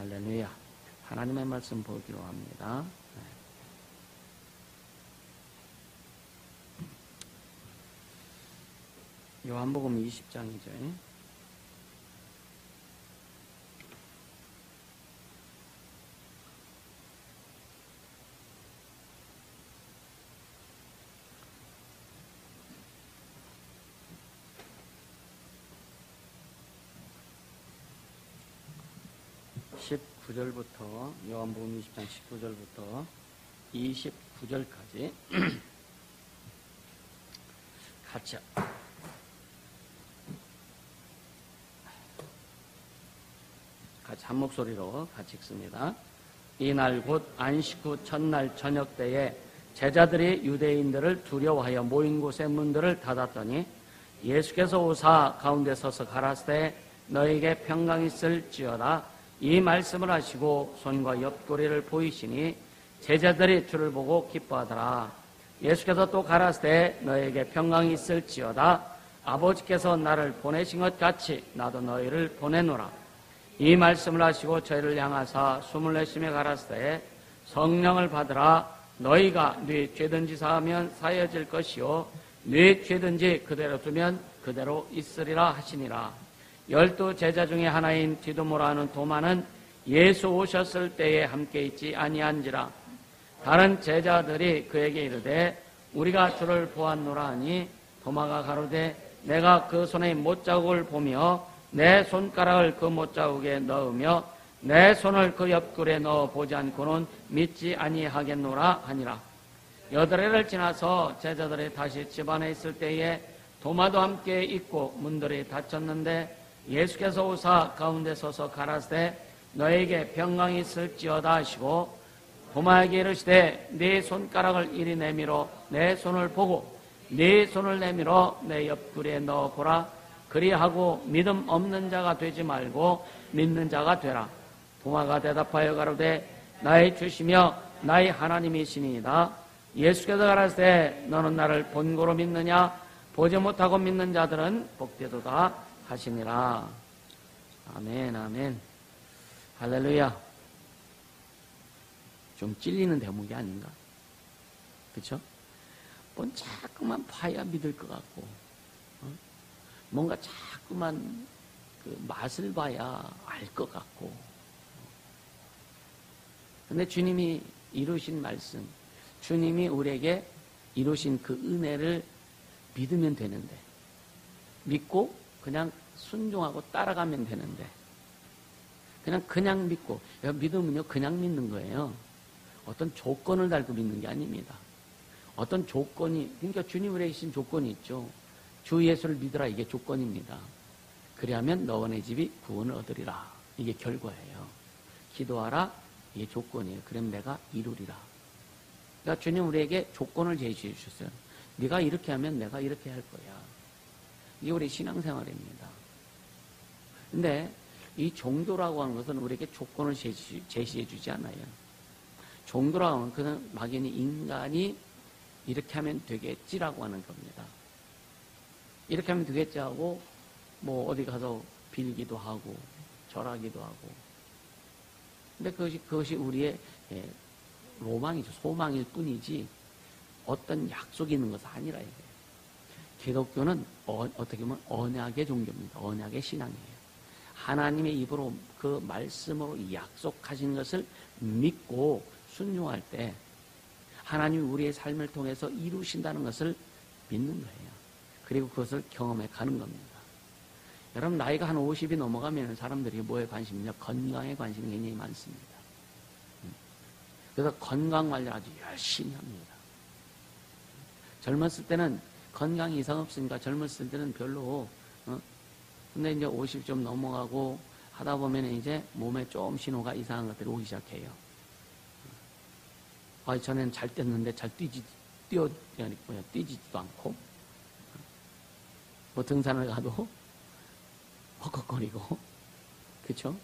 할렐루야. 하나님의 말씀 보기로 합니다. 요한복음 20장이죠. 요한복음 20장 19절부터 29절까지 같이 한 목소리로 같이 읽습니다. 이날 곧 안식 후 첫날 저녁 때에 제자들이 유대인들을 두려워하여 모인 곳의 문들을 닫았더니 예수께서 오사 가운데 서서 가라사대 너에게 평강이 있을지어다 이 말씀을 하시고 손과 옆구리를 보이시니 제자들이 주를 보고 기뻐하더라. 예수께서 또 가라사대 너에게 평강이 있을지어다 아버지께서 나를 보내신 것 같이 나도 너희를 보내노라. 이 말씀을 하시고 저희를 향하사 숨을 내쉬며 가라사대 성령을 받으라. 너희가 네 죄든지 사하면 사여질 것이요 네 죄든지 그대로 두면 그대로 있으리라 하시니라. 12 제자 중에 하나인 디도모라 하는 도마는 예수 오셨을 때에 함께 있지 아니한지라. 다른 제자들이 그에게 이르되 우리가 주를 보았노라 하니 도마가 가로되 내가 그 손의 못자국을 보며 내 손가락을 그 못자국에 넣으며 내 손을 그 옆구리에 넣어 보지 않고는 믿지 아니하겠노라 하니라. 8해를 지나서 제자들이 다시 집안에 있을 때에 도마도 함께 있고 문들이 닫혔는데 예수께서 오사 가운데 서서 가라사대 너에게 평강이 있을지어다 하시고 도마에게 이르시되 네 손가락을 이리 내밀어 내 손을 보고 네 손을 내밀어 내 옆구리에 넣어보라. 그리하고 믿음 없는 자가 되지 말고 믿는 자가 되라. 도마가 대답하여 가로되 나의 주시며 나의 하나님이시니이다. 예수께서 가라사대 너는 나를 본고로 믿느냐 보지 못하고 믿는 자들은 복되도다 하시니라. 아멘 아멘 할렐루야. 좀 찔리는 대목이 아닌가? 그렇죠? 뭔 자꾸만 봐야 믿을 것 같고 뭔가 자꾸만 그 맛을 봐야 알 것 같고 근데 주님이 이루신 말씀 주님이 우리에게 이루신 그 은혜를 믿으면 되는데 믿고 그냥 순종하고 따라가면 되는데 그냥 믿고 믿음은요 그냥 믿는 거예요. 어떤 조건을 달고 믿는 게 아닙니다. 어떤 조건이 그러니까 주님 우리에게 주신 조건이 있죠. 주 예수를 믿으라 이게 조건입니다. 그리하면 너와 내 집이 구원을 얻으리라 이게 결과예요. 기도하라 이게 조건이에요. 그럼 내가 이루리라. 그러니까 주님 우리에게 조건을 제시해 주셨어요. 네가 이렇게 하면 내가 이렇게 할 거야. 이게 우리 신앙생활입니다. 근데 이 종교라고 하는 것은 우리에게 조건을 제시해 주지 않아요. 종교라고 하는 것은 막연히 인간이 이렇게 하면 되겠지라고 하는 겁니다. 이렇게 하면 되겠지 하고 뭐 어디 가서 빌기도 하고 절하기도 하고 근데 그것이 우리의 로망이죠. 소망일 뿐이지 어떤 약속이 있는 것은 아니라 이거예요. 기독교는 어떻게 보면 언약의 종교입니다. 언약의 신앙이에요. 하나님의 입으로 그 말씀으로 약속하신 것을 믿고 순종할 때 하나님이 우리의 삶을 통해서 이루신다는 것을 믿는 거예요. 그리고 그것을 경험해 가는 겁니다. 여러분 나이가 한 50이 넘어가면 사람들이 뭐에 관심이냐? 건강에 관심이 굉장히 많습니다. 그래서 건강 관리를 아주 열심히 합니다. 젊었을 때는 건강이 이상 없으니까 젊었을 때는 별로 근데 이제 50 좀 넘어가고 하다 보면 이제 몸에 좀 신호가 이상한 것들이 오기 시작해요. 전에는 잘 뛰었는데 잘 뛰지도 않고 뭐 등산을 가도 헉헉거리고 그렇죠?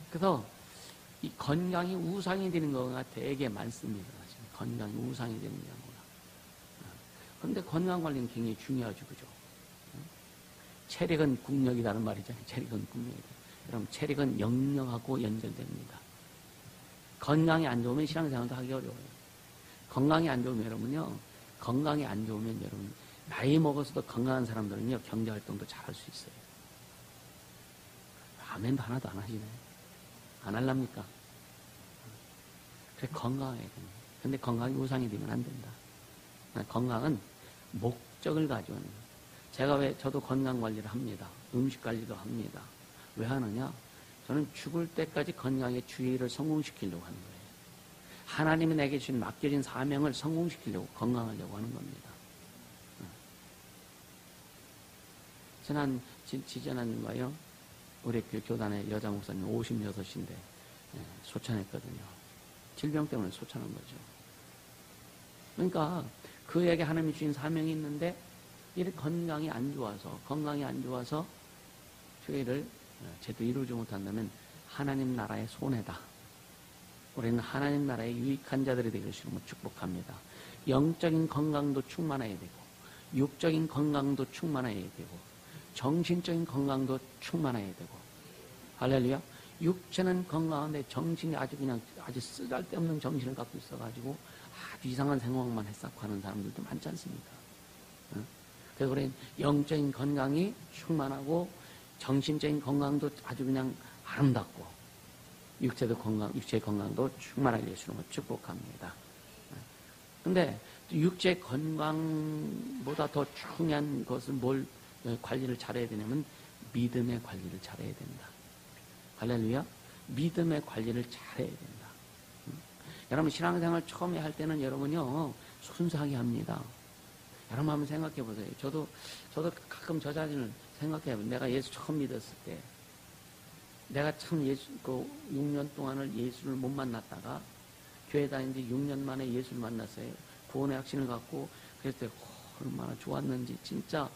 그래서 이 건강이 우상이 되는 경우가 되게 많습니다. 건강이 우상이 되는 경우가. 그런데 건강 관리는 굉장히 중요하죠, 그죠? 체력은 국력이라는 말이잖아요. 체력은 국력이다. 여러분, 체력은 영영하고 연결됩니다. 건강이 안 좋으면 신앙생활도 하기 어려워요. 건강이 안 좋으면 여러분요, 건강이 안 좋으면 여러분, 나이 먹어서도 건강한 사람들은요, 경제활동도 잘할 수 있어요. 아멘도 하나도 안 하시네. 안 할랍니까? 그래, 건강해야 됩니다. 근데 건강이 우상이 되면 안 된다. 건강은 목적을 가지고 하는 거예요. 제가 왜, 저도 건강 관리를 합니다. 음식 관리도 합니다. 왜 하느냐? 저는 죽을 때까지 건강의 주의를 성공시키려고 하는 거예요. 하나님이 내게 주신 맡겨진 사명을 성공시키려고, 건강하려고 하는 겁니다. 지난주인가요? 우리 교단의 여자 목사님 56인데 소천했거든요. 질병 때문에 소천한 거죠. 그러니까 그에게 하나님이 주신 사명이 있는데 이렇게 건강이 안 좋아서 주의를 제대로 이루지 못한다면 하나님 나라의 손해다. 우리는 하나님 나라의 유익한 자들이 되길 주님으로 축복합니다. 영적인 건강도 충만해야 되고, 육적인 건강도 충만해야 되고, 정신적인 건강도 충만해야 되고. 할렐루야. 육체는 건강한데 정신이 아주 쓰잘데없는 정신을 갖고 있어가지고 아주 이상한 생각만 했었고 하는 사람들도 많지 않습니까? 그래서 우리는 영적인 건강이 충만하고 정신적인 건강도 아주 그냥 아름답고 육체의 건강도 충만하게 예수님을 축복합니다. 근데 육체 건강보다 더 중요한 것은 뭘 관리를 잘해야 되냐면 믿음의 관리를 잘해야 된다. 할렐루야. 믿음의 관리를 잘해야 된다. 여러분 신앙생활 처음에 할 때는 여러분요 순수하게 합니다. 여러분 한번 생각해 보세요. 저도 가끔 저 자신을 생각해 보면 내가 예수 처음 믿었을 때 내가 참 6년 동안을 예수를 못 만났다가 교회 다닌 지 6년 만에 예수를 만났어요. 구원의 확신을 갖고 그랬을 때 얼마나 좋았는지 진짜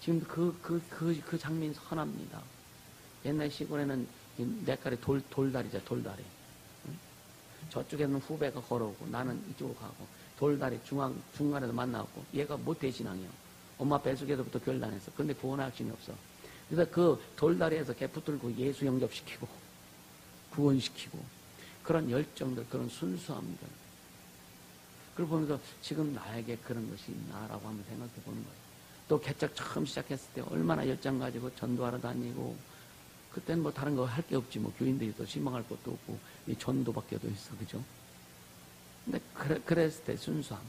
지금 그 장면이 선합니다. 옛날 시골에는 내깔에 돌다리죠, 돌다리. 응? 저쪽에는 후배가 걸어오고 나는 이쪽으로 가고 돌다리 중간에도 만나고 얘가 모태신앙이요. 엄마 뱃속에서부터 교회를 다녔어. 근데 구원의 확신이 없어. 그래서 그 돌다리에서 개 붙들고 예수 영접시키고 구원시키고 그런 열정들, 그런 순수함들 그걸 보면서 지금 나에게 그런 것이 있나라고 한번 생각해 보는 거예요. 또 개척 처음 시작했을 때 얼마나 열정 가지고 전도하러 다니고 그때는 뭐 다른 거 할 게 없지 뭐 교인들이 또 실망할 것도 없고 이 전도밖에 더 있어. 그죠? 근데 그랬을 때 순수함.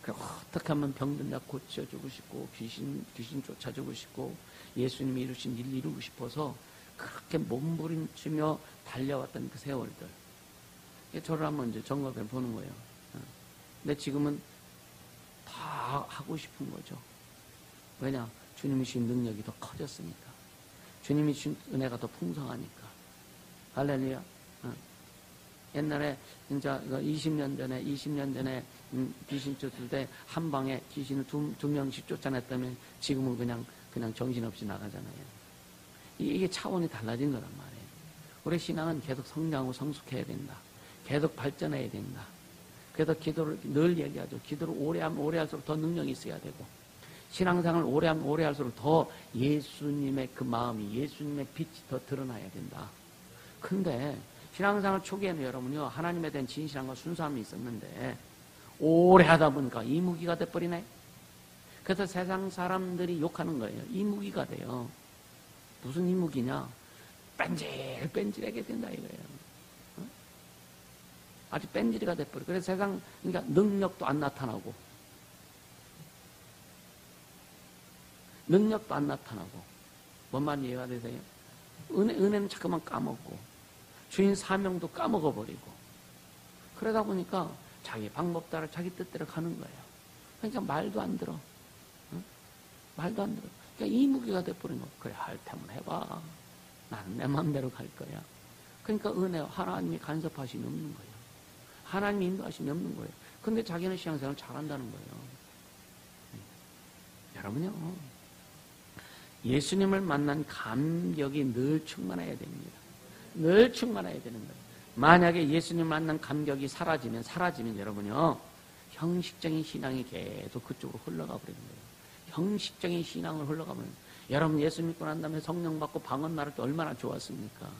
어떻게 하면 병든 자 고쳐주고 싶고 귀신 쫓아주고 싶고 예수님이 이루신 일 이루고 싶어서 그렇게 몸부림치며 달려왔던 그 세월들. 저를 한번 이제 점검해 보는 거예요. 근데 지금은 다 하고 싶은 거죠. 왜냐? 주님이 주신 능력이 더 커졌으니까. 주님이 주신 은혜가 더 풍성하니까. 할렐루야. 옛날에 진짜 20년 전에 귀신 쫓을 때 한 방에 귀신을 두 명씩 쫓아냈다면 지금은 그냥 정신없이 나가잖아요. 이게 차원이 달라진 거란 말이에요. 우리 신앙은 계속 성장하고 성숙해야 된다. 계속 발전해야 된다. 그래서 기도를 늘 얘기하죠. 기도를 오래 하면 오래 할수록 더 능력이 있어야 되고 신앙생활을 오래 하면 오래 할수록 더 예수님의 그 마음이 예수님의 빛이 더 드러나야 된다. 근데 신앙생활 초기에는 여러분요 하나님에 대한 진실함과 순수함이 있었는데 오래 하다 보니까 이무기가 돼버리네. 그래서 세상 사람들이 욕하는 거예요. 이무기가 돼요. 무슨 이무기냐? 뺀질뺀질하게 된다 이거예요. 아주 뺀질이가 돼버려. 그래서 그러니까 능력도 안 나타나고 뭔 말인지 이해가 되세요? 은혜는 자꾸만 까먹고 주인 사명도 까먹어버리고 그러다 보니까 자기 방법 따라 자기 뜻대로 가는 거예요. 그러니까 말도 안 들어. 응? 말도 안 들어. 그러니까 이무기가 돼버린 거. 그래 할 테면 해봐. 나는 내 마음대로 갈 거야. 그러니까 은혜 하나님이 간섭하심이 없는 거예요. 하나님이 인도하심이 없는 거예요. 근데 자기는 신앙생활을 잘한다는 거예요. 여러분요 예수님을 만난 감격이 늘 충만해야 됩니다. 늘 충만해야 되는 거예요. 만약에 예수님 만난 감격이 사라지면 여러분요 형식적인 신앙이 계속 그쪽으로 흘러가 버리는 거예요. 형식적인 신앙을 흘러가면 여러분 예수 믿고 난 다음에 성령 받고 방언 말할 때 얼마나 좋았습니까?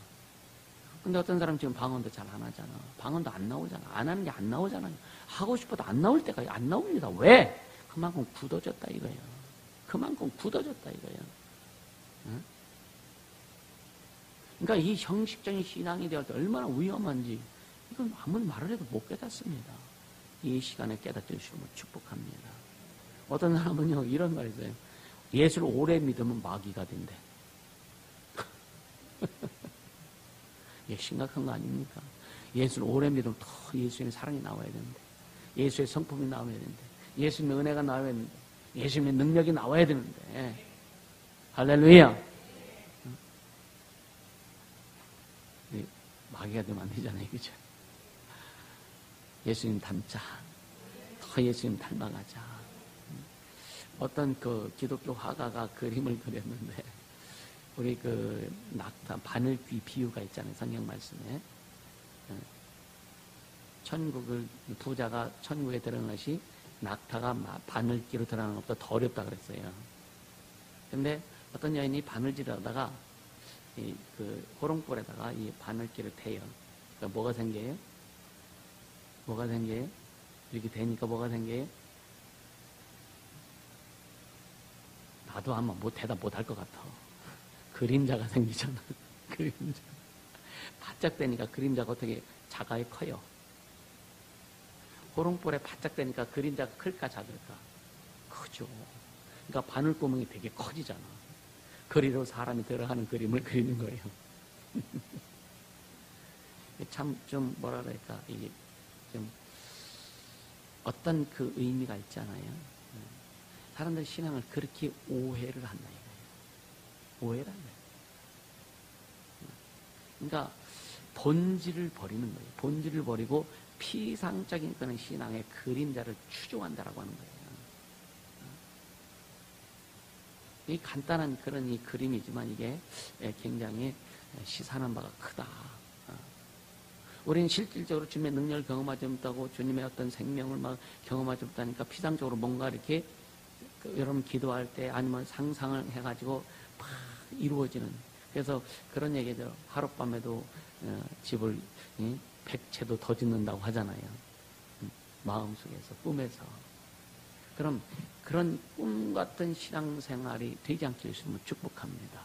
근데 어떤 사람 지금 방언도 잘 안 하잖아. 방언도 안 나오잖아. 안 하는 게 안 나오잖아요. 하고 싶어도 안 나올 때가 안 나옵니다. 왜? 그만큼 굳어졌다 이거예요. 그만큼 굳어졌다 이거예요. 응? 그러니까 이 형식적인 신앙이 되을 때 얼마나 위험한지 이건 아무리 말을 해도 못 깨닫습니다. 이 시간에 깨닫게 주시면 축복합니다. 어떤 사람은요 이런 말이 있어요. 예수를 오래 믿으면 마귀가 된대. 이게 심각한 거 아닙니까? 예수를 오래 믿으면 더 예수님의 사랑이 나와야 되는데, 예수의 성품이 나와야 되는데, 예수님의 은혜가 나와야 되는데, 예수님의 능력이 나와야 되는데, 할렐루야! 마귀가 되면 안 되잖아요, 그죠? 예수님 닮자. 더 예수님 닮아가자. 어떤 그 기독교 화가가 그림을 그렸는데, 우리 그 낙타, 바늘귀 비유가 있잖아요, 성경 말씀에. 천국을, 부자가 천국에 들어가는 것이 낙타가 바늘귀로 들어가는 것보다 더 어렵다 그랬어요. 근데 어떤 여인이 바늘질을 하다가 그 호롱불에다가 이 바늘귀를 대요. 그러니까 뭐가 생겨요? 뭐가 생겨요? 이렇게 되니까 뭐가 생겨요? 나도 아마 대답 못 할 것 같아. 그림자가 생기잖아. 그림자. 바짝 되니까 그림자가 어떻게 작아요? 커요? 호롱불에 바짝 되니까 그림자가 클까 작을까? 크죠. 그러니까 바늘구멍이 되게 커지잖아. 그리로 사람이 들어가는 그림을 그리는 거예요. 참 좀 뭐라 그럴까 이게 좀 어떤 그 의미가 있잖아요. 사람들 신앙을 그렇게 오해를 한다 이거예요. 오해를 한다. 그러니까 본질을 버리는 거예요. 본질을 버리고 피상적인 그런 신앙의 그림자를 추종한다라고 하는 거예요. 이 간단한 그런 이 그림이지만 이게 굉장히 시사하는 바가 크다. 우리는 실질적으로 주님의 능력을 경험하지 못하고 주님의 어떤 생명을 막 경험하지 못하니까 피상적으로 뭔가 이렇게 여러분 기도할 때 아니면 상상을 해가지고 막 이루어지는. 그래서 그런 얘기죠. 하룻밤에도 집을 100채도 더 짓는다고 하잖아요. 마음속에서 꿈에서. 그럼 그런 꿈 같은 신앙생활이 되지 않게 해주시면 축복합니다.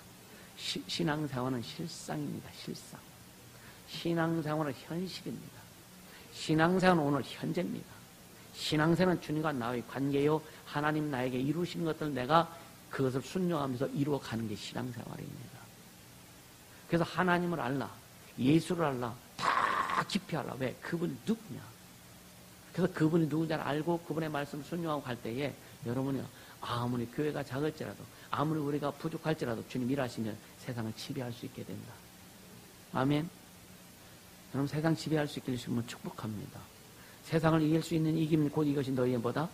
신앙생활은 실상입니다. 실상. 신앙생활은 현실입니다. 신앙생활은 오늘 현재입니다. 신앙생활은 주님과 나의 관계요 하나님 나에게 이루신 것들 내가 그것을 순종하면서 이루어가는 게 신앙생활입니다. 그래서 하나님을 알라, 예수를 알라, 다 깊이 알라. 왜? 그분이 누구냐? 그래서 그분이 누구냐를 알고 그분의 말씀을 순종하고 갈 때에 여러분이요, 아무리 교회가 작을지라도 아무리 우리가 부족할지라도 주님 일하시면 세상을 지배할 수 있게 된다. 아멘. 여러분 세상 지배할 수 있게 해주시면 축복합니다. 세상을 이길 수 있는 이김 곧 이것이 너희의 뭐다?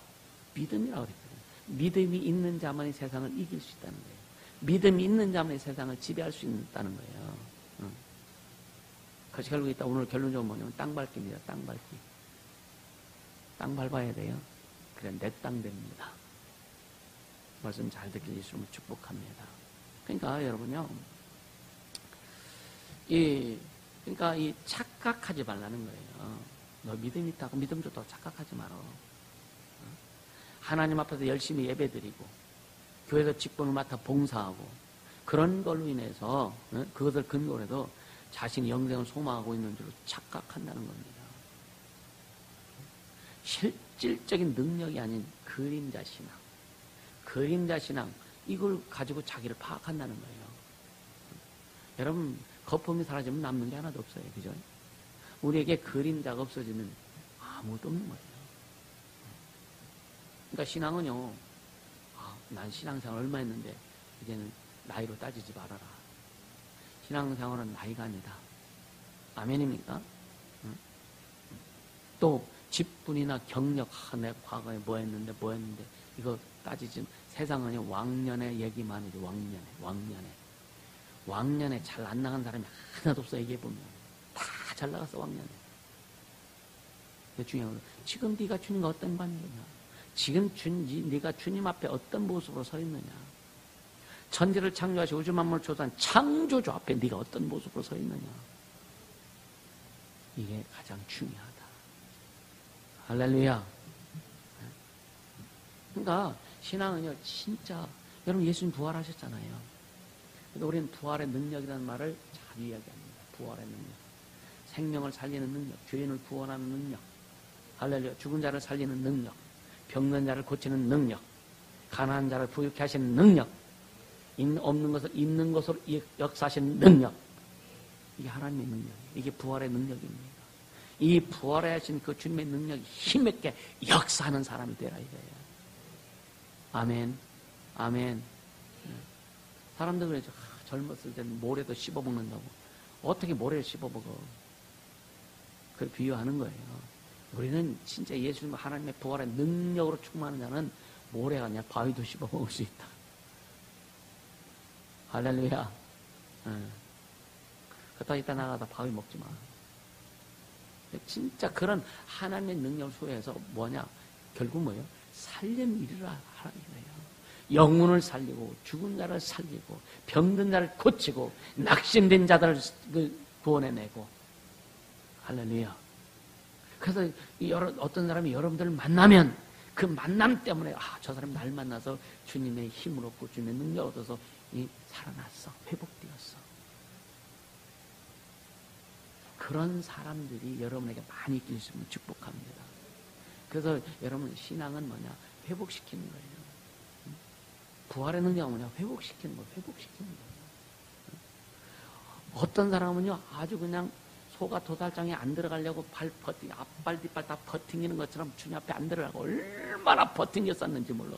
믿음이라고 그랬거든요. 믿음이 있는 자만이 세상을 이길 수 있다는 거예요. 믿음이 있는 자만이 세상을 지배할 수 있다는 거예요. 그것이 결국 있다. 오늘 결론적으로 뭐냐면 땅 밟기입니다. 땅 밟기. 땅 밟아야 돼요. 그래 내 땅 됩니다. 말씀 잘 듣길 예수님을 축복합니다. 그러니까 여러분요, 그러니까 이 착각하지 말라는 거예요. 너 믿음 있다고 믿음 좋다고 착각하지 말어. 하나님 앞에서 열심히 예배드리고 교회에서 직분을 맡아 봉사하고 그런 걸로 인해서 그것을 근거로 해서 자신이 영생을 소망하고 있는 줄로 착각한다는 겁니다. 실질적인 능력이 아닌 그림자 신앙, 그림자 신앙 이걸 가지고 자기를 파악한다는 거예요. 여러분 거품이 사라지면 남는 게 하나도 없어요. 그죠? 우리에게 그림자가 없어지면 아무것도 없는 거예요. 그러니까 신앙은요, 난 신앙생활 얼마 했는데 이제는 나이로 따지지 말아라. 신앙생활은 나이가 아니다. 아멘입니까? 또 직분이나 경력, 내가 과거에 뭐 했는데 이거 따지지. 세상은 왕년의 얘기만 해도 왕년에 잘 안 나간 사람이 하나도 없어. 얘기해보면 다 잘 나갔어. 왕년에. 중요한 건 지금 네가 주님과 어떤 관계냐, 지금 네가 주님 앞에 어떤 모습으로 서 있느냐. 천지를 창조하시고 우주 만물을 조성한 창조주 앞에 네가 어떤 모습으로 서 있느냐. 이게 가장 중요하다. 할렐루야. 그러니까 신앙은요, 진짜 여러분 예수님 부활하셨잖아요. 그래서 우리는 부활의 능력이라는 말을 잘 이야기합니다. 부활의 능력. 생명을 살리는 능력, 죄인을 구원하는 능력, 할렐루야, 죽은 자를 살리는 능력, 병든 자를 고치는 능력, 가난한 자를 부유케 하시는 능력, 없는 것을 있는 것으로 역사하시는 능력. 이게 하나님의 능력이에요. 이게 부활의 능력입니다. 이 부활하신 그 주님의 능력이 힘있게 역사하는 사람이 되라 이거예요. 아멘. 아멘. 사람들 그러죠. 젊었을 때는 모래도 씹어먹는다고. 어떻게 모래를 씹어먹어? 그걸 비유하는 거예요. 우리는 진짜 예수님 하나님의 부활의 능력으로 충만한 자는 모래가 아니라 바위도 씹어먹을 수 있다. 할렐루야. 그러다 이따 나가다 바위 먹지 마. 진짜 그런 하나님의 능력을 소유해서 뭐냐? 결국 뭐예요? 살림 일을 하라는 거예요. 영혼을 살리고 죽은 자를 살리고 병든 자를 고치고 낙심된 자들을 구원해내고. 할렐루야. 그래서 어떤 사람이 여러분들을 만나면 그 만남 때문에 저 사람이 날 만나서 주님의 힘을 얻고 주님의 능력을 얻어서 살아났어. 회복되었어. 그런 사람들이 여러분에게 많이 있길 수 있으면 축복합니다. 그래서 여러분 신앙은 뭐냐? 회복시키는 거예요. 부활의 능력은 뭐냐? 회복시키는 거예요. 회복시키는 거예요. 어떤 사람은요 아주 그냥 소가 도살장에 안 들어가려고 앞발 뒷발 다 버팅기는 것처럼 주님 앞에 안 들어가고 얼마나 버팅겼었는지 몰라.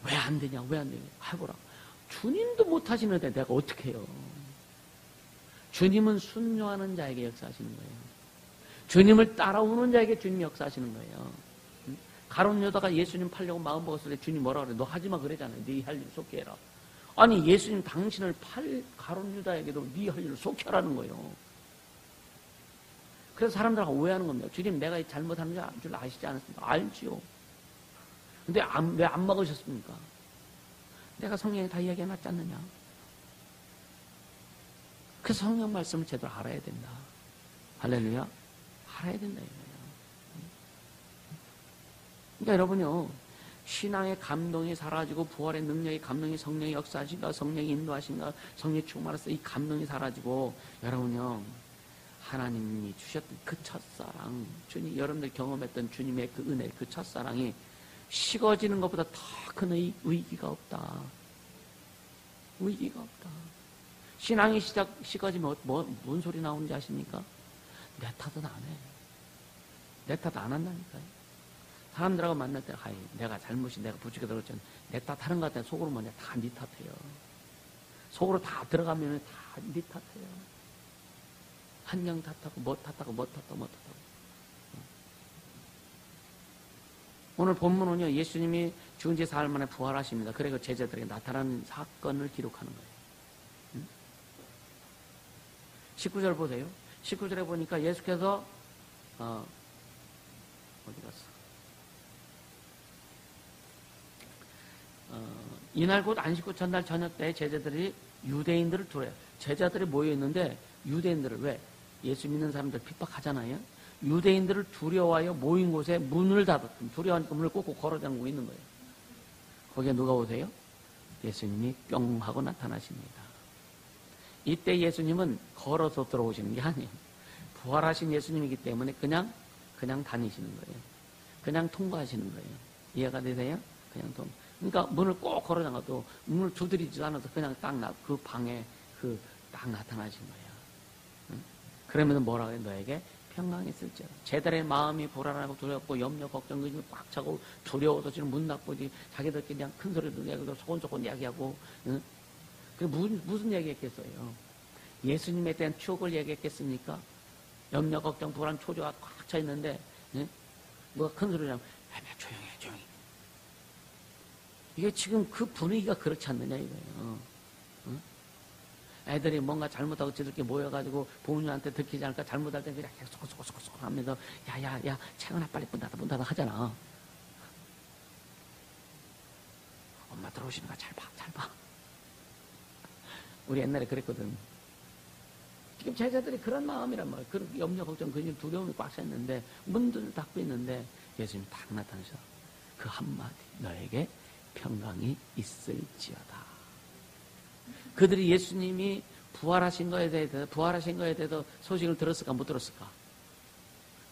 왜 안 되냐? 왜 안 되냐? 해보라. 주님도 못하시는데 내가 어떻게 해요? 주님은 순종하는 자에게 역사하시는 거예요. 주님을 따라오는 자에게 주님이 역사하시는 거예요. 가룟 유다가 예수님 팔려고 마음 먹었을 때 주님 뭐라 그래? 너 하지마 그러잖아요. 네 할 일 속히 해라. 아니 예수님 당신을 가룟 유다에게도 네 할 일을 속히 하라는 거예요. 그래서 사람들이 오해하는 겁니다. 주님 내가 잘못하는 줄 아시지 않았습니까? 알지요. 근데 왜 안 먹으셨습니까? 내가 성경에 다 이야기해놨지 않느냐? 그 성경 말씀을 제대로 알아야 된다. 할렐루야. 알아야 된다 이거예요. 그러니까 여러분요, 신앙의 감동이 사라지고 부활의 능력이 감동이 성령이 역사하신가 성령이 인도하신가 성령이 충만해서 이 감동이 사라지고 여러분요 하나님이 주셨던 그 첫사랑 주님 여러분들 경험했던 주님의 그 은혜 그 첫사랑이 식어지는 것보다 더 큰 위기가 없다. 위기가 없다. 신앙이 식어지면 뭔 소리 나오는지 아십니까? 내 탓은 안 해. 내 탓 안 한다니까요. 사람들하고 만날 때, 내가 잘못이 내가 부족해 들었잖아. 내 탓 하는 것 같아. 속으로 뭐냐? 다 네 탓해요. 속으로 다 들어가면 다 네 탓해요. 환경 탓하고, 뭐 탓하고, 뭐 탓하고, 뭐 탓하고. 오늘 본문은요, 예수님이 죽은 지 사흘 만에 부활하십니다. 그래 그 제자들에게 나타난 사건을 기록하는 거예요. 19절 보세요. 19절에 보니까 예수께서, 어디 갔어? 이날 곧 안식구 첫날 저녁 때 제자들이 유대인들을 두려요. 제자들이 모여있는데 유대인들을 왜? 예수 믿는 사람들 핍박하잖아요. 유대인들을 두려워하여 모인 곳에 문을 닫았던 두려워하니까 문을 꼭꼭 걸어 잠그고 있는 거예요. 거기에 누가 오세요? 예수님이 뿅 하고 나타나십니다. 이때 예수님은 걸어서 들어오시는 게 아니에요. 부활하신 예수님이기 때문에 그냥 다니시는 거예요. 그냥 통과하시는 거예요. 이해가 되세요? 그냥 그러니까 문을 꼭 걸어 잠가도 문을 두드리지도 않아서 그냥 그 방에 딱 나타나신 거예요. 응? 그러면 뭐라고 해요? 너에게 평강이 있을지어다. 제자들의 마음이 불안하고 두렵고 염려, 걱정, 의심이 꽉 차고 두려워서 지금 문 닫고 자기들끼리 그냥 큰 소리도 내고 소곤소곤 이야기하고 응? 무슨 얘기했겠어요? 예수님에 대한 추억을 얘기했겠습니까? 염려, 걱정, 불안, 초조가 꽉 차 있는데 응? 뭐가 큰 소리를 하면 조용히 이게 지금 그 분위기가 그렇지 않느냐 이거예요. 응? 애들이 뭔가 잘못하고 지들끼리 모여가지고 부모님한테 들키지 않을까 잘못할 때 그냥 계속 소고소고 하면서 야야 채은아 빨리 문 닫아 하잖아. 엄마 들어오시는 거 잘 봐, 잘 봐. 우리 옛날에 그랬거든. 지금 제자들이 그런 마음이란 말이야. 그런 염려, 걱정, 근심, 두려움이 꽉 찼는데, 문들을 닫고 있는데, 예수님이 딱 나타나셔서 그 한마디, 너에게 평강이 있을지어다. 그들이 예수님이 부활하신 거에 대해서 소식을 들었을까, 못 들었을까?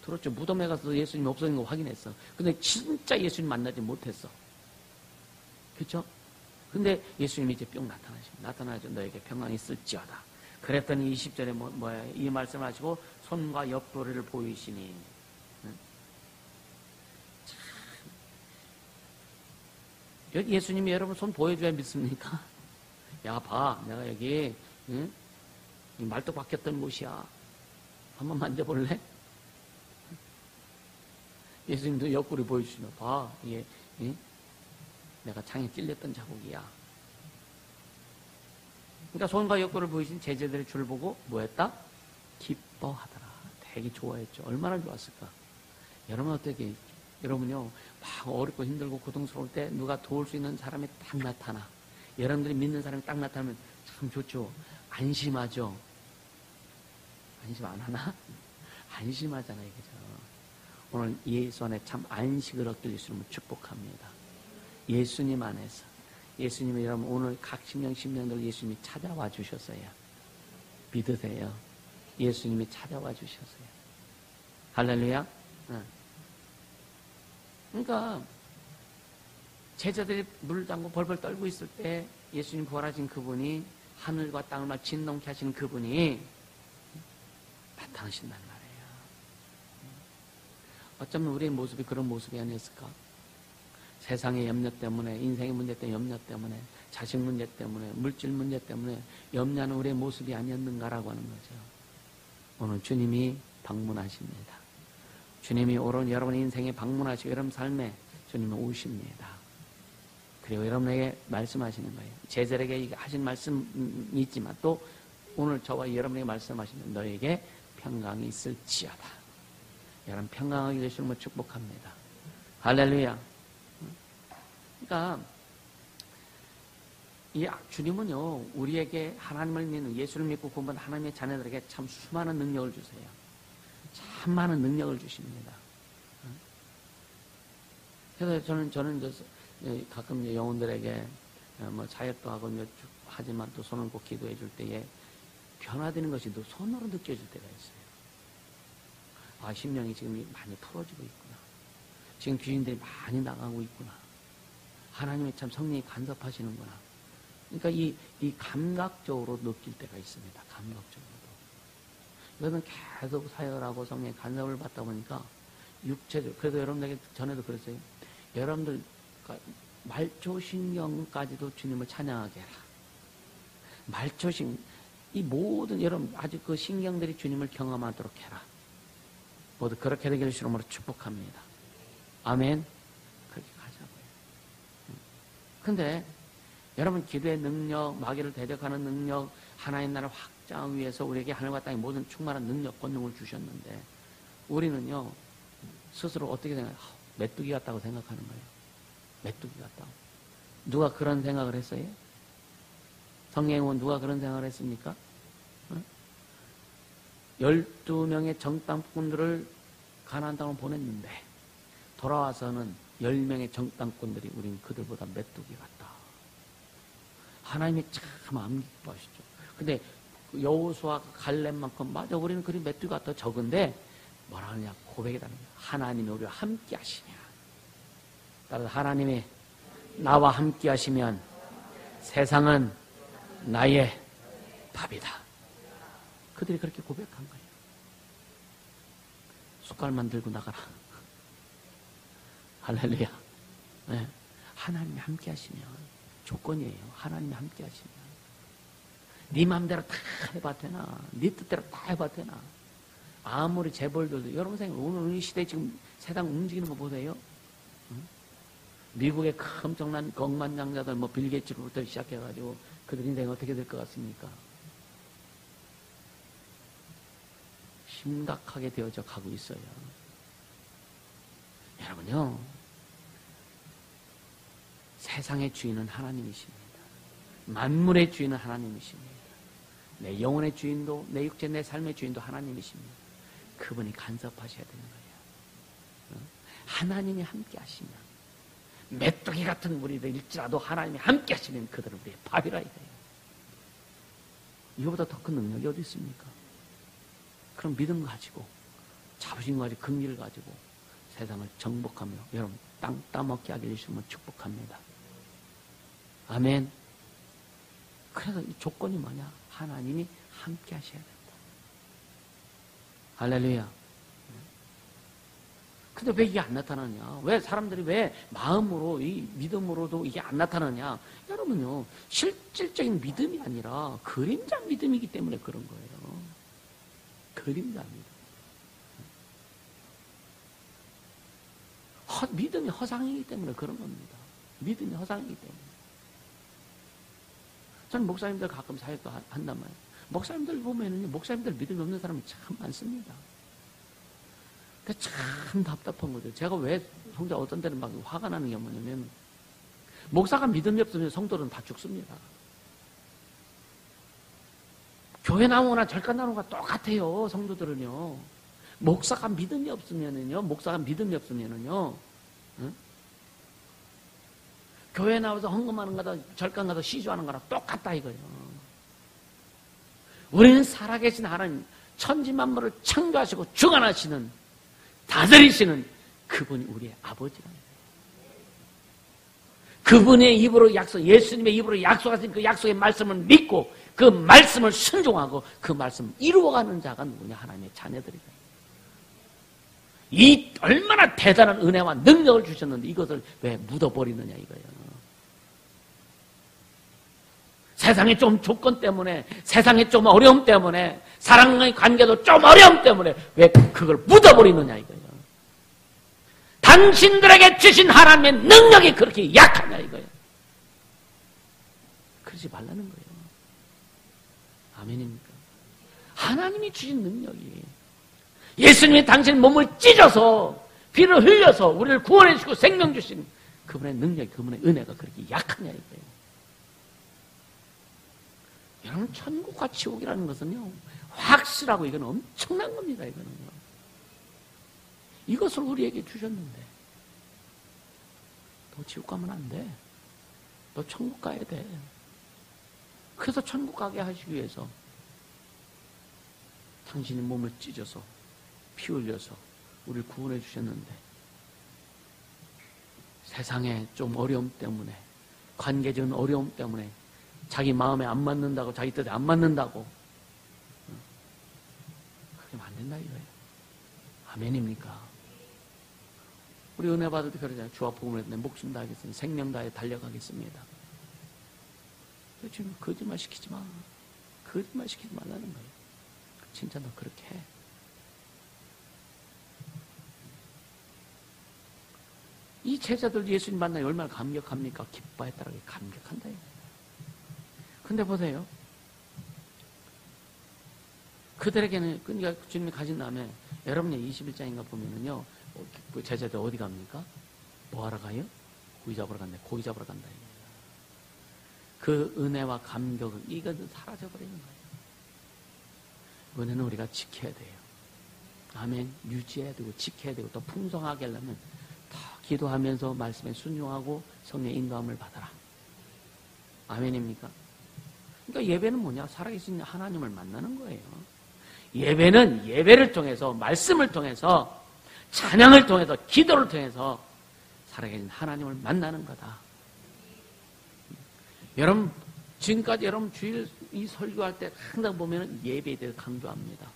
들었죠. 무덤에 가서 예수님이 없어진 거 확인했어. 근데 진짜 예수님 만나지 못했어. 그렇죠? 근데 예수님이 이제 뿅 나타나죠. 너에게 평강이 있을지어다. 그랬더니 20절에 뭐야? 이 말씀을 하시고 손과 옆구리를 보이시니. 참. 예수님이 여러분 손 보여줘야 믿습니까? 야, 봐. 내가 여기 응? 이 말뚝 박혔던 곳이야. 한번 만져볼래? 예수님도 옆구리 보여주시면 봐. 이게 응? 내가 창에 찔렸던 자국이야. 그러니까 손과 옆구리를 보이신 제자들의 줄 보고 뭐했다? 기뻐하더라. 되게 좋아했죠. 얼마나 좋았을까? 여러분 어떻게, 여러분요, 막 어렵고 힘들고 고통스러울 때 누가 도울 수 있는 사람이 딱 나타나. 여러분들이 믿는 사람이 딱 나타나면 참 좋죠. 안심하죠. 안심 안 하나? 안심하잖아요. 그죠? 오늘 예수 안에 참 안식을 얻길 예수님을 축복합니다. 예수님 안에서. 예수님이 여러분 오늘 각 심령들 예수님이 찾아와 주셨어요. 믿으세요. 예수님이 찾아와 주셨어요. 할렐루야. 그러니까 제자들이 물을 담고 벌벌 떨고 있을 때 예수님 부활하신 그분이 하늘과 땅을 막 진동케 하신 그분이 나타나신단 말이에요. 어쩌면 우리의 모습이 그런 모습이 아니었을까? 세상의 염려 때문에, 인생의 문제 때문에, 염려 때문에, 자식 문제 때문에, 물질 문제 때문에 염려하는 우리의 모습이 아니었는가라고 하는 거죠. 오늘 주님이 방문하십니다. 주님이 오늘 여러분 인생에 방문하시고 여러분 삶에 주님이 오십니다. 그리고 여러분에게 말씀하시는 거예요. 제자에게 하신 말씀이 있지만 또 오늘 저와 여러분에게 말씀하시는 너에게 평강이 있을지어다. 여러분 평강하게 되시는 걸 축복합니다. 할렐루야. 그러니까 이 주님은요 우리에게 하나님을 믿는 예수를 믿고 구원받은 하나님의 자녀들에게 참 수많은 능력을 주세요. 참 많은 능력을 주십니다. 그래서 저는 가끔 영혼들에게 뭐 사역도 하고 하지만 또 손을 꼭 기도해 줄 때에 변화되는 것이 또 손으로 느껴질 때가 있어요. 아, 심령이 지금 많이 풀어지고 있구나. 지금 귀신들이 많이 나가고 있구나. 하나님의 참 성령이 간섭하시는구나. 그러니까 이 감각적으로 느낄 때가 있습니다. 감각적으로도. 이거는 계속 사역을 하고 성령의 간섭을 받다 보니까 육체적, 그래서 여러분에게 전에도 그랬어요. 여러분들 말초신경까지도 주님을 찬양하게 해라. 이 모든 여러분 아주 그 신경들이 주님을 경험하도록 해라. 모두 그렇게 되기를 주님으로 축복합니다. 아멘. 그렇게 가자고요. 근데 여러분 기도의 능력, 마귀를 대적하는 능력, 하나님 나라를 확장하기 위해서 우리에게 하늘과 땅의 모든 충만한 능력, 권능을 주셨는데 우리는요 스스로 어떻게 생각해요? 메뚜기 같다고 생각하는 거예요. 메뚜기 같다고. 누가 그런 생각을 했어요? 성령은 누가 그런 생각을 했습니까? 12명의 정탐꾼들을 가나안 땅으로 보냈는데 돌아와서는 10명의 정탐꾼들이 우린 그들보다 메뚜기 같다. 하나님이 참 암 기뻐하시죠. 근데 여호수아 갈렙만큼 맞아 우리는 그리 메뚜기 같다 적은데 뭐라 하느냐 고백이라는 거야. 하나님이 우리와 함께 하시냐. 따라서 하나님이 나와 함께 하시면 세상은 나의 밥이다. 그들이 그렇게 고백한 거예요. 숟갈만 들고 나가라. 할렐루야. 네. 하나님이 함께 하시면 조건이에요. 하나님이 함께 하시면 네 마음대로 다 해봐 되나? 네 뜻대로 다 해봐 되나? 아무리 재벌들도 여러분 생각 오늘 이 시대에 지금 세상 움직이는 거 보세요. 응? 미국의 큰 엄청난 억만장자들 뭐 빌 게이츠부터 시작해가지고 그들 인생이 어떻게 될 것 같습니까? 심각하게 되어져 가고 있어요. 여러분요 세상의 주인은 하나님이십니다. 만물의 주인은 하나님이십니다. 내 영혼의 주인도, 내 육체, 내 삶의 주인도 하나님이십니다. 그분이 간섭하셔야 되는 거예요. 하나님이 함께 하시면, 메뚜기 같은 무리들일지라도 하나님이 함께 하시면 그들은 우리의 밥이라 이거예요. 이거보다 더 큰 능력이 어디 있습니까? 그럼 믿음 가지고, 자부심 가지고, 긍지를 가지고 세상을 정복하며 여러분 땅 따먹게 하게 해주시면 축복합니다. 아멘. 그래서 이 조건이 뭐냐? 하나님이 함께 하셔야 된다. 할렐루야. 근데 왜 이게 안 나타나냐? 왜 사람들이 왜 마음으로, 이 믿음으로도 이게 안 나타나냐? 여러분요, 실질적인 믿음이 아니라 그림자 믿음이기 때문에 그런 거예요. 그림자 믿음. 믿음이 허상이기 때문에 그런 겁니다. 믿음이 허상이기 때문에. 저는 목사님들 가끔 사역도 한단 말이에요. 목사님들 보면은 목사님들 믿음이 없는 사람이 참 많습니다. 참 답답한 거죠. 제가 왜 성자 어떤 때는 막 화가 나는 게 뭐냐면, 목사가 믿음이 없으면 성도들은 다 죽습니다. 교회 나오거나 절간 나오거나 똑같아요. 성도들은요. 목사가 믿음이 없으면은요, 응? 교회 나와서 헌금하는 거다, 절간 가서 시주하는 거랑 똑같다 이거예요. 우리는 살아계신 하나님, 천지만물을 창조하시고 주관하시는, 다스리시는 그분이 우리의 아버지라는 거예요. 그분의 입으로 예수님의 입으로 약속하신 그 약속의 말씀을 믿고 그 말씀을 순종하고 그 말씀을 이루어가는 자가 누구냐? 하나님의 자녀들이다. 이 얼마나 대단한 은혜와 능력을 주셨는데 이것을 왜 묻어버리느냐 이거예요. 세상의 좀 조건 때문에, 세상의 좀 어려움 때문에, 사랑의 관계도 좀 어려움 때문에 왜 그걸 묻어버리느냐 이거예요. 당신들에게 주신 하나님의 능력이 그렇게 약하냐 이거예요. 그러지 말라는 거예요. 아멘입니까? 하나님이 주신 능력이, 예수님이 당신 몸을 찢어서 피를 흘려서 우리를 구원해 주시고 생명 주신 그분의 능력이, 그분의 은혜가 그렇게 약하냐 이거예요. 여러분, 천국과 지옥이라는 것은요, 확실하고 이건 엄청난 겁니다. 이거는요. 이것을 우리에게 주셨는데 너 지옥 가면 안 돼. 너 천국 가야 돼. 그래서 천국 가게 하시기 위해서 당신이 몸을 찢어서 피 흘려서 우리를 구원해 주셨는데, 세상에 좀 어려움 때문에, 관계적인 어려움 때문에, 자기 마음에 안 맞는다고, 자기 뜻에 안 맞는다고, 그러면 안 된다 이거예요. 아멘입니까? 우리 은혜 받을 때 그러잖아요. 주 앞에 보면 내 목숨 다하겠습니다. 생명 다해 달려가겠습니다. 지금 거짓말 시키지 마. 거짓말 시키지 말라는 거예요. 진짜 너 그렇게 해. 이 제자들 예수님 만나면 얼마나 감격합니까? 기뻐했다라고 감격한다. 근데 보세요. 그들에게는, 그러니까 주님이 가신 다음에 여러분의 21장인가 보면은요, 그 제자들 어디 갑니까? 뭐 하러 가요? 고기 잡으러 간다. 고기 잡으러 간다. 그 은혜와 감격은 이것은 사라져버리는 거예요. 은혜는 우리가 지켜야 돼요. 아멘. 유지해야 되고 지켜야 되고 또 풍성하게 하려면 더 기도하면서 말씀에 순종하고 성령의 인도함을 받아라. 아멘입니까? 그러니까 예배는 뭐냐? 살아계신 하나님을 만나는 거예요. 예배는 예배를 통해서, 말씀을 통해서, 찬양을 통해서, 기도를 통해서 살아계신 하나님을 만나는 거다. 여러분, 지금까지 여러분 주일 이 설교할 때 항상 보면 예배에 대해서 강조합니다.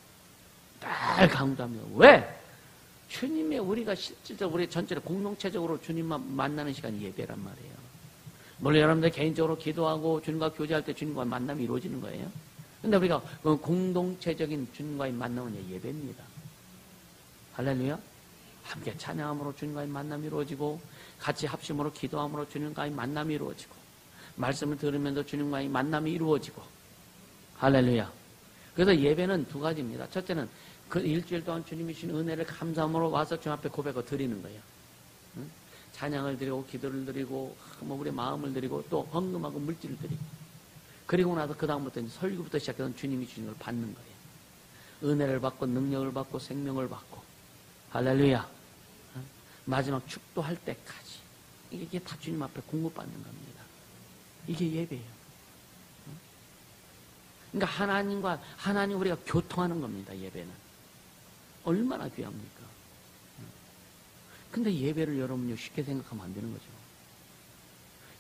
늘 강조합니다. 왜? 주님의 우리가 실질적으로 우리 전체를 공동체적으로 주님만 만나는 시간이 예배란 말이에요. 물론 여러분들 개인적으로 기도하고 주님과 교제할 때 주님과의 만남이 이루어지는 거예요. 근데 우리가 공동체적인 주님과의 만남은 예배입니다. 할렐루야. 함께 찬양함으로 주님과의 만남이 이루어지고, 같이 합심으로 기도함으로 주님과의 만남이 이루어지고, 말씀을 들으면서 주님과의 만남이 이루어지고. 할렐루야. 그래서 예배는 두 가지입니다. 첫째는 그 일주일 동안 주님이 주신 은혜를 감사함으로 와서 주님 앞에 고백을 드리는 거예요. 찬양을 드리고 기도를 드리고 뭐 우리 마음을 드리고 또 헌금하고 물질을 드리고 그리고 나서 그 다음부터 설교부터 시작해서 주님이 주신 걸 받는 거예요. 은혜를 받고 능력을 받고 생명을 받고 할렐루야. 마지막 축도할 때까지 이게 다 주님 앞에 공급받는 겁니다. 이게 예배예요. 그러니까 하나님 우리가 교통하는 겁니다. 예배는 얼마나 귀합니까? 근데 예배를 여러분요 쉽게 생각하면 안 되는 거죠.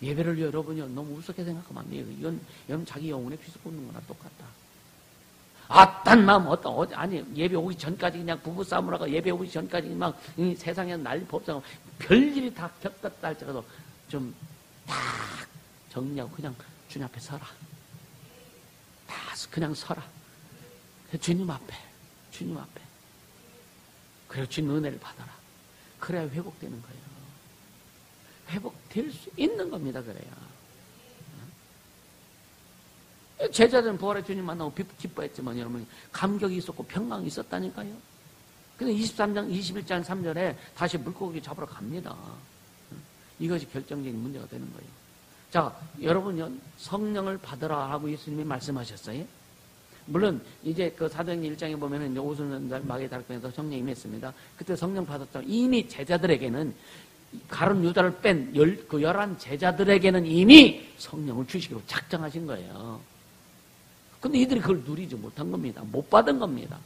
예배를 여러분요 너무 우습게 생각하면 안 돼요. 이건 여러분 자기 영혼에 귀수 꽂는 거나 똑같다. 딴 마음 아니 예배 오기 전까지 그냥 부부 싸움을 하고 예배 오기 전까지 막 세상에 난리 법상 별일이 다 겪었다 할지라도 좀 딱 정리하고 그냥 주님 앞에 서라. 다 그냥 서라. 주님 앞에 그리고 주님 은혜를 받아라. 그래야 회복되는 거예요. 회복될 수 있는 겁니다. 그래야 제자들은 부활의 주님 만나고 기뻐했지만 여러분 감격이 있었고 평강이 있었다니까요. 근데 21장 3절에 다시 물고기 잡으러 갑니다. 이것이 결정적인 문제가 되는 거예요. 자, 여러분요 성령을 받으라 하고 예수님이 말씀하셨어요. 물론 이제 그 사도행전 1장에 보면은 이제 오순절 마귀의 다락방에서 성령이 임했습니다. 그때 성령 받았지만 이미 제자들에게는 가룟 유다를 뺀 11 제자들에게는 이미 성령을 주시기로 작정하신 거예요. 근데 이들이 그걸 누리지 못한 겁니다. 못 받은 겁니다.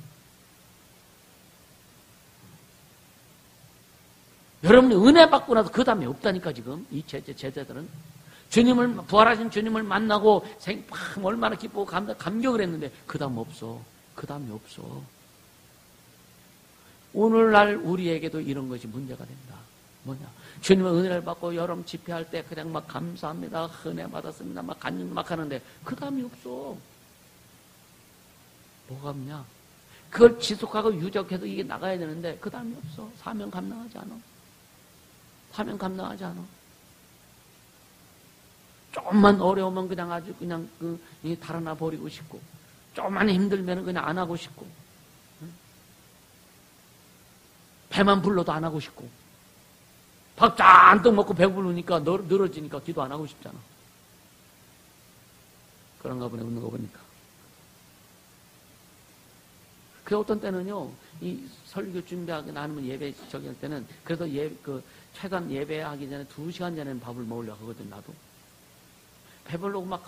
여러분이 은혜 받고 나서 그 다음에 없다니까 지금 이 제자들은 부활하신 주님을 만나고 얼마나 기쁘고 감격을 했는데 그 다음 없어. 그 다음이 없어. 오늘날 우리에게도 이런 것이 문제가 된다. 뭐냐? 주님의 은혜를 받고 여름 집회할 때 그냥 막 감사합니다. 은혜 받았습니다. 막 간증 막 하는데 그 다음이 없어. 뭐가 없냐? 그걸 지속하고 유적해서 이게 나가야 되는데 그 다음이 없어. 사명 감당하지 않아. 조금만 어려우면 그냥 아주 그냥 달아나 버리고 싶고, 조금만 힘들면 그냥 안 하고 싶고, 배만 불러도 안 하고 싶고, 밥 잔뜩 먹고 배부르니까 늘어지니까 기도 안 하고 싶잖아. 그런가 보네, 웃는 거 보니까. 그 어떤 때는요, 이 설교 준비하기 나누면 예배 저기 할 때는, 그래서 최단 예배하기 전에 2시간 전에는 밥을 먹으려고 하거든, 나도. 배불르고 막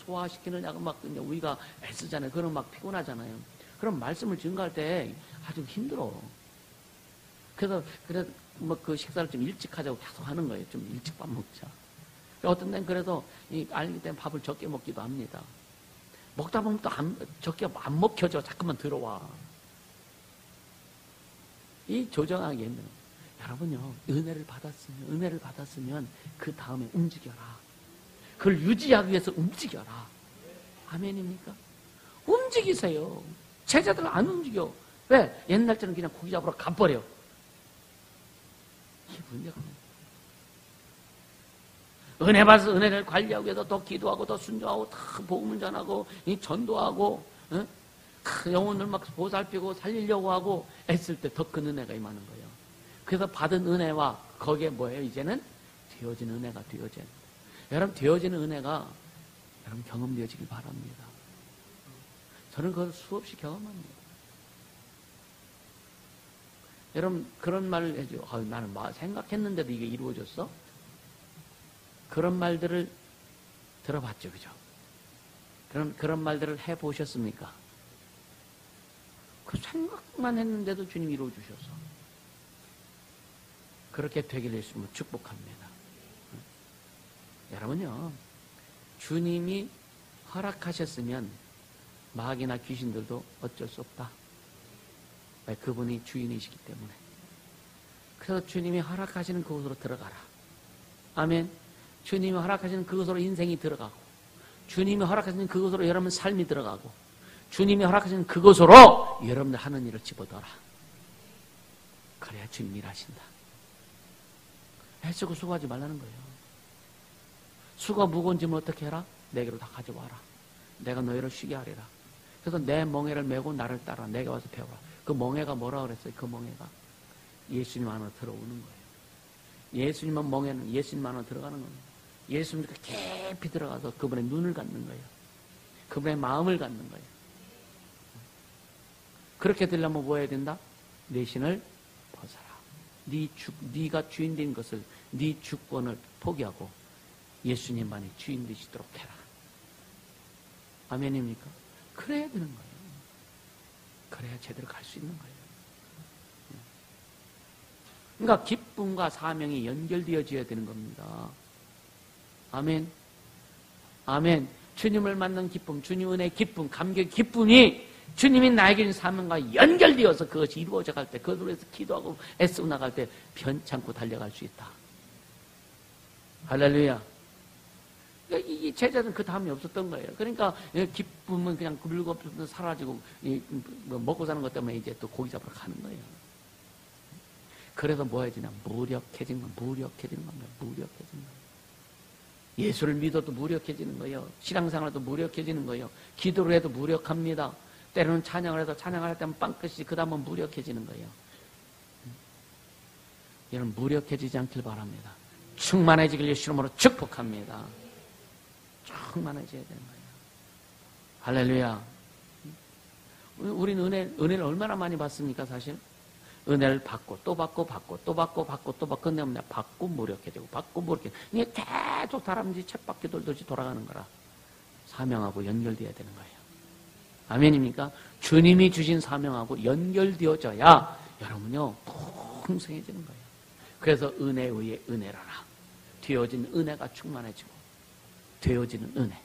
소화시키느냐고 막 우리가 애쓰잖아요. 그럼 막 피곤하잖아요. 그럼 말씀을 증거할 때 아주 힘들어. 그래서 뭐 그 식사를 좀 일찍 하자고 계속 하는 거예요. 좀 일찍 밥 먹자. 어떤 데는 그래서 알기 때문에 밥을 적게 먹기도 합니다. 먹다 보면 또 적게 안 먹혀져. 자꾸만 들어와. 이 조정하기 힘들어. 여러분요, 은혜를 받았으면 그 다음에 움직여라. 그걸 유지하기 위해서 움직여라. 아멘입니까? 움직이세요. 제자들은 안 움직여. 왜? 옛날처럼 그냥 고기 잡으러 가버려. 이게 문제가 없네. 은혜 받아서 은혜를 관리하기 위해서 더 기도하고 더 순종하고 다 복음을 전하고 전도하고 영혼을 막 보살피고 살리려고 하고 애쓸 때 더 큰 은혜가 임하는 거예요. 그래서 받은 은혜와 거기에 뭐예요? 이제는 되어진 은혜가 되어진. 여러분 되어지는 은혜가 여러분 경험되어지길 바랍니다. 저는 그걸 수없이 경험합니다. 여러분 그런 말을 해줘. 나는 생각했는데도 이게 이루어졌어? 그런 말들을 들어봤죠, 그죠? 그런 말들을 해보셨습니까? 그 생각만 했는데도 주님이 이루어주셔서 그렇게 되기를 예수님은 축복합니다. 여러분요, 주님이 허락하셨으면 마귀나 귀신들도 어쩔 수 없다. 왜? 그분이 주인이시기 때문에. 그래서 주님이 허락하시는 그곳으로 들어가라. 아멘. 주님이 허락하시는 그곳으로 인생이 들어가고, 주님이 허락하시는 그곳으로 여러분 삶이 들어가고, 주님이 허락하시는 그곳으로 여러분들 하는 일을 집어넣어라. 그래야 주님이 일하신다. 애쓰고 수고하지 말라는 거예요. 수고 무거운 짐을 어떻게 해라? 내게로 다 가져와라. 내가 너희를 쉬게 하리라. 그래서 내 멍에를 메고 나를 따라 내게 와서 배워라. 그 멍에가 뭐라 그랬어요? 그 멍에가 예수님 안으로 들어오는 거예요. 예수님은 멍에는 예수님만으로 들어가는 겁니다. 예수님께 깊이 들어가서 그분의 눈을 갖는 거예요. 그분의 마음을 갖는 거예요. 그렇게 되려면 뭐 해야 된다? 내 신을 벗어라. 네가 주인 된 것을, 네 주권을 포기하고 예수님만이 주인 되시도록 해라. 아멘입니까? 그래야 되는 거예요. 그래야 제대로 갈 수 있는 거예요. 그러니까 기쁨과 사명이 연결되어져야 되는 겁니다. 아멘. 아멘. 주님을 만난 기쁨, 주님 은혜의 기쁨, 감격의 기쁨이 주님이 나에게 준 사명과 연결되어서 그것이 이루어져 갈 때, 그것으로 해서 기도하고 애쓰고 나갈 때 변찮고 달려갈 수 있다. 할렐루야. 그러니까 이 제자들은 그 다음이 없었던 거예요. 그러니까 기쁨은 그냥 굴고 사라지고 먹고 사는 것 때문에 이제 또 고기 잡으러 가는 거예요. 그래서 뭐 해야 되냐? 무력해진 겁니다. 무력해지는 겁니다. 무력해지는 거예요. 예수를 믿어도 무력해지는 거예요. 신앙생활도 무력해지는 거예요. 기도를 해도 무력합니다. 때로는 찬양을 해도 찬양할 때는 빵끝이 그 다음은 무력해지는 거예요. 여러분 무력해지지 않길 바랍니다. 충만해지길 예수 이름으로 축복합니다. 충만해져야 되는 거예요. 할렐루야. 우리는 은혜를 얼마나 많이 받습니까 사실? 은혜를 받고 또 받고 받고 또 받고 받고 또 받고 근데 받고 무력해지고 받고 무력해지고 이게 계속 다람쥐 쳇바퀴 돌듯이 돌아가는 거라 사명하고 연결되어야 되는 거예요. 아멘입니까? 주님이 주신 사명하고 연결되어져야 여러분요 풍성해지는 거예요. 그래서 은혜 위에 은혜라라. 되어진 은혜가 충만해지고 되어지는 은혜.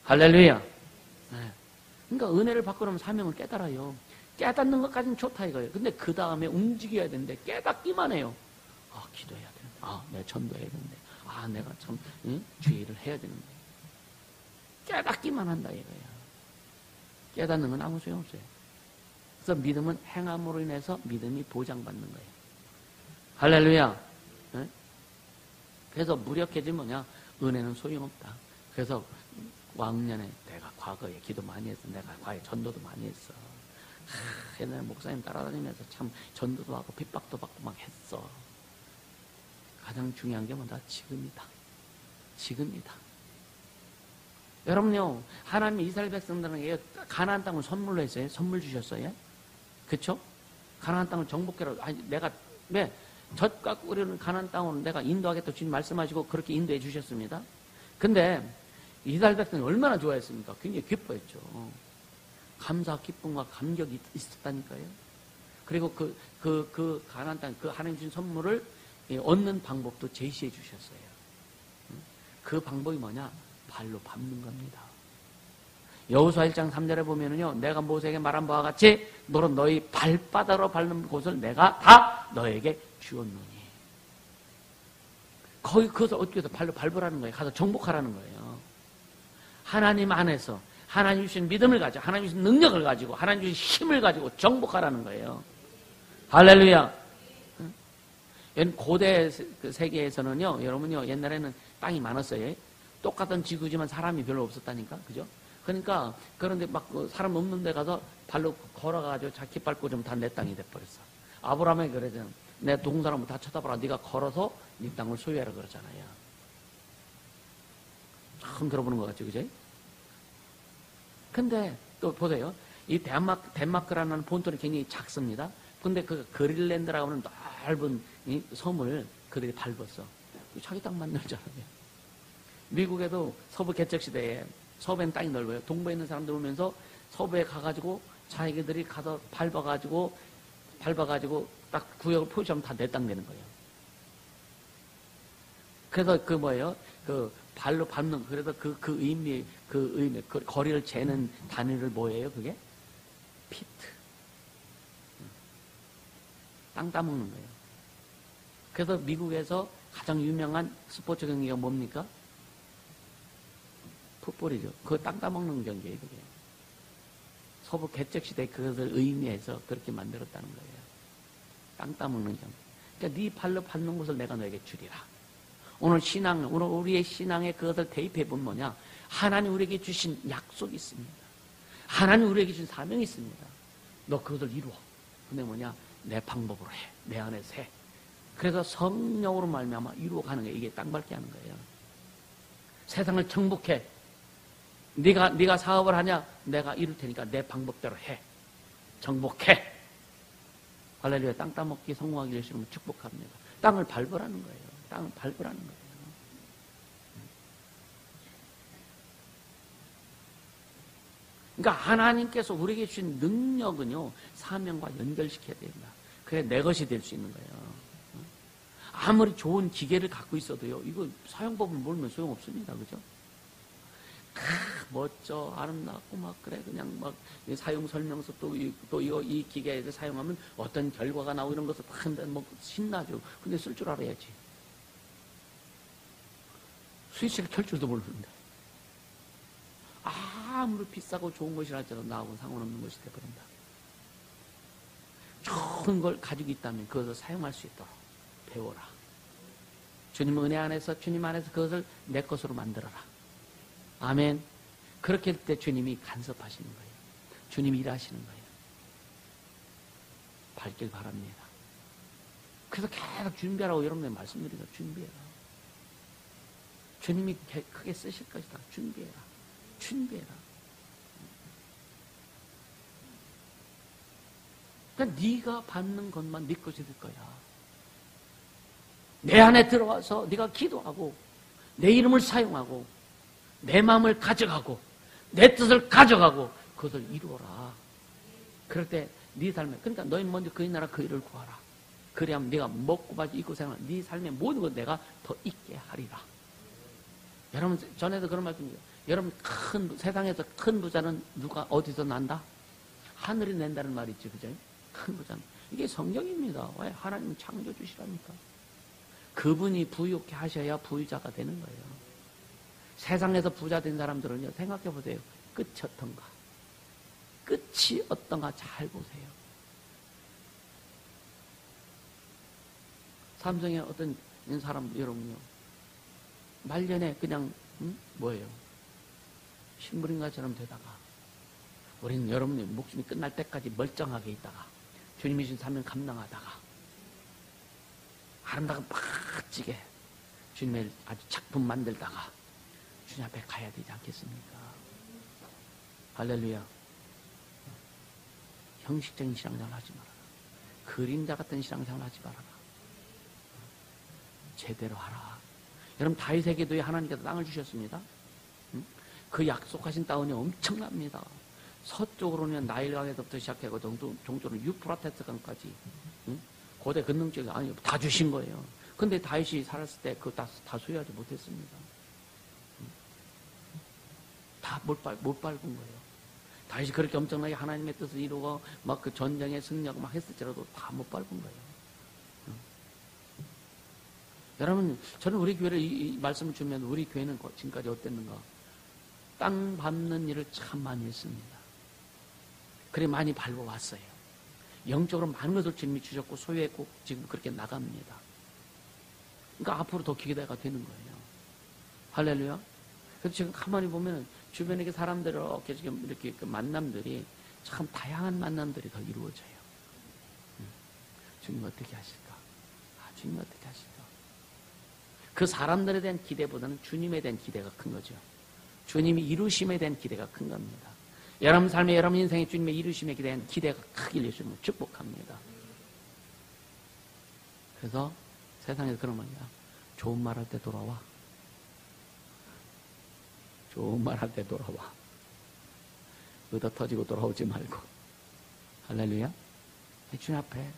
할렐루야. 네. 그러니까 은혜를 받고 나면 사명을 깨달아요. 깨닫는 것까지는 좋다 이거예요. 근데 그 다음에 움직여야 되는데 깨닫기만 해요. 아 기도해야 되는데, 아 내가 전도해야 되는데, 아 내가 참 주의를 해야 되는데 깨닫기만 한다 이거예요. 깨닫는 건 아무 소용 없어요. 그래서 믿음은 행함으로 인해서 믿음이 보장받는 거예요. 할렐루야. 네? 그래서 무력해지면 뭐냐? 은혜는 소용없다. 그래서 왕년에 내가 과거에 기도 많이 했어. 내가 과거에 전도도 많이 했어. 옛날에 목사님 따라다니면서 참 전도도 하고 핍박도 받고 막 했어. 가장 중요한 게 뭐다? 지금이다. 지금이다. 여러분요, 하나님이 이스라엘 백성들에게 가나안 땅을 선물로 했어요. 선물 주셨어요. 그쵸? 가나안 땅을 정복해라. 아니, 내가 왜 젖과 꿀이는 가나안 땅으로 내가 인도하겠다 주님 말씀하시고 그렇게 인도해 주셨습니다. 근데 이스라엘 백성이 얼마나 좋아했습니까? 굉장히 기뻐했죠. 감사, 기쁨과 감격이 있었다니까요. 그리고 그 가나안 땅, 그 하나님 주신 선물을 얻는 방법도 제시해 주셨어요. 그 방법이 뭐냐? 발로 밟는 겁니다. 여호수아 1장 3절에 보면은요, 내가 모세에게 말한 바와 같이 너는 너희 발바닥으로 밟는 곳을 내가 다 너에게 주었노니. 거기 그것을 어떻게 해서 발로 밟으라는 거예요. 가서 정복하라는 거예요. 하나님 안에서 하나님 주신 믿음을 가지고 하나님 주신 능력을 가지고 하나님 주신 힘을 가지고 정복하라는 거예요. 할렐루야. 고대 세계에서는요, 여러분요, 옛날에는 땅이 많았어요. 똑같은 지구지만 사람이 별로 없었다니까, 그죠? 그러니까 그런데 막 사람 없는 데 가서 발로 걸어가지고 자기 밟고 좀 다 내 땅이 돼버렸어. 아브라함이 그러잖아. 내 동사람을 다 쳐다봐라. 네가 걸어서 네 땅을 소유하라 그러잖아요. 처음 들어보는 것 같죠, 그죠? 근데 또 보세요. 이 덴마크라는 본토는 굉장히 작습니다. 근데 그 그린랜드라고 하는 넓은 이 섬을 그들이 밟았어. 자기 땅 만들잖아요. 미국에도 서부 개척시대에 서부에는 땅이 넓어요. 동부에 있는 사람들 오면서 서부에 가가지고 자기들이 가서 밟아가지고 딱 구역을 표시하면 다 내 땅 되는 거예요. 그래서 그 뭐예요? 그 발로 밟는, 그래서 그 의미, 그 거리를 재는 단위를 뭐예요? 그게? 피트. 땅 따먹는 거예요. 그래서 미국에서 가장 유명한 스포츠 경기가 뭡니까? 풋볼이죠. 그거 땅 따먹는 경기예요, 그게. 서부 개척시대에 그것을 의미해서 그렇게 만들었다는 거예요. 땅 따먹는 경기. 그러니까 네 발로 밟는 곳을 내가 너에게 주리라. 오늘 우리의 신앙에 그것을 대입해보면 뭐냐? 하나님 우리에게 주신 약속이 있습니다. 하나님 우리에게 주신 사명이 있습니다. 너 그것을 이루어. 근데 뭐냐? 내 방법으로 해. 내 안에서 해. 그래서 성령으로 말미암아 이루어가는 게 이게 땅 밟게 하는 거예요. 세상을 정복해. 네가 사업을 하냐? 내가 이룰 테니까 내 방법대로 해. 정복해. 할렐루야. 땅 따먹기 성공하기 위해서는 축복합니다. 땅을 밟으라는 거예요. 땅을 밟으라는 거예요. 그러니까 하나님께서 우리에게 주신 능력은요, 사명과 연결시켜야 된다. 그래 내 것이 될 수 있는 거예요. 아무리 좋은 기계를 갖고 있어도요, 이거 사용법을 모르면 소용없습니다. 그죠? 멋져, 아름답고, 막, 그래, 그냥 막, 사용 설명서 또 이 기계를 사용하면 어떤 결과가 나오고 이런 것을 다 한다, 뭐, 신나죠. 근데 쓸 줄 알아야지. 스위치를 켤 줄도 모르는데. 아무리 비싸고 좋은 것이랄지라도 나하고 상관없는 것이 되어버린다. 좋은 걸 가지고 있다면 그것을 사용할 수 있도록 배워라. 주님 은혜 안에서, 주님 안에서 그것을 내 것으로 만들어라. 아멘. 그렇게 할 때 주님이 간섭하시는 거예요. 주님이 일하시는 거예요. 밟길 바랍니다. 그래서 계속 준비하라고 여러분들 말씀드리죠. 준비해라. 주님이 크게 쓰실 것이다. 준비해라. 준비해라. 그러니까 네가 받는 것만 네 것이 될 거야. 내 안에 들어와서 네가 기도하고 내 이름을 사용하고 내 마음을 가져가고 내 뜻을 가져가고 그것을 이루어라. 그럴 때 네 삶에, 그러니까 너희 먼저 그의 나라 그 일을 구하라. 그래야면 네가 먹고 마시고 입고 생활, 네 삶의 모든 것 내가 더 있게 하리라. 여러분 전에도 그런 말씀이에요. 여러분 세상에서 큰 부자는 누가 어디서 난다? 하늘이 낸다는 말이 있지, 그죠? 큰 부자는 이게 성경입니다. 왜? 하나님 창조주시라니까. 그분이 부유케 하셔야 부유자가 되는 거예요. 세상에서 부자 된 사람들은요, 생각해 보세요. 끝이 어떤가? 끝이 어떤가 잘 보세요. 삼성의 어떤 사람 여러분요, 말년에 그냥 뭐예요? 식물인가처럼 되다가 우리는 여러분의 목숨이 끝날 때까지 멀쩡하게 있다가 주님이 주신 사명 감당하다가 아름다운 멋지게 주님의 아주 작품 만들다가 주님 앞에 가야 되지 않겠습니까? 할렐루야. 형식적인 신앙생활 하지 말아라. 그림자 같은 신앙생활 하지 말아라. 제대로 하라. 여러분 다윗에게도 하나님께서 땅을 주셨습니다. 그 약속하신 땅이 엄청납니다. 서쪽으로는 나일강에서부터 시작하고 동쪽으로는 유프라테스 강까지 고대 근능 지역이 아니요 다 주신 거예요. 근데 다윗이 살았을 때 그거 다 소유하지 못했습니다. 다 못 밟은 거예요. 다윗이 그렇게 엄청나게 하나님의 뜻을 이루고 막 그 전쟁에 승리하고 막 했을지라도 다 못 밟은 거예요. 여러분, 저는 우리 교회를 이 말씀을 주면 우리 교회는 지금까지 어땠는가? 땅 밟는 일을 참 많이 했습니다. 그래 많이 밟아왔어요. 영적으로 많은 것을 주님이 주셨고 소유했고 지금 그렇게 나갑니다. 그러니까 앞으로 더 기대가 되는 거예요. 할렐루야. 그래서 지금 가만히 보면 주변에 사람들 이렇게 지금 이렇게 그 만남들이 참 다양한 만남들이 더 이루어져요. 주님 어떻게 하실까? 주님 어떻게 하실까? 그 사람들에 대한 기대보다는 주님에 대한 기대가 큰 거죠. 주님이 이루심에 대한 기대가 큰 겁니다. 여러분 삶에, 여러분 인생에 주님의 이루심에 대한 기대가 크길 예수님을 축복합니다. 그래서 세상에서 그런 말이야. 좋은 말 할 때 돌아와. 좋은 말 할 때 돌아와. 의도 터지고 돌아오지 말고. 할렐루야. 주님 앞에.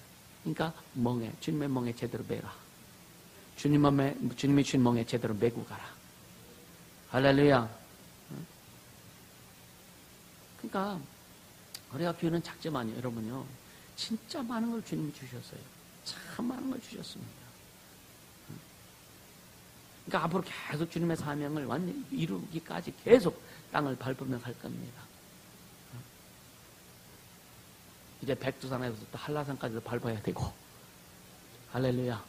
그러니까 멍에, 주님의 멍에 제대로 매라. 주님이 주신 멍에 제대로 메고 가라. 할렐루야. 그러니까 우리가 교회는 작지만요, 여러분요, 진짜 많은 걸 주님이 주셨어요. 참 많은 걸 주셨습니다. 그러니까 앞으로 계속 주님의 사명을 완전히 이루기까지 계속 땅을 밟으며 갈 겁니다. 이제 백두산에서부터 한라산까지도 밟아야 되고, 할렐루야.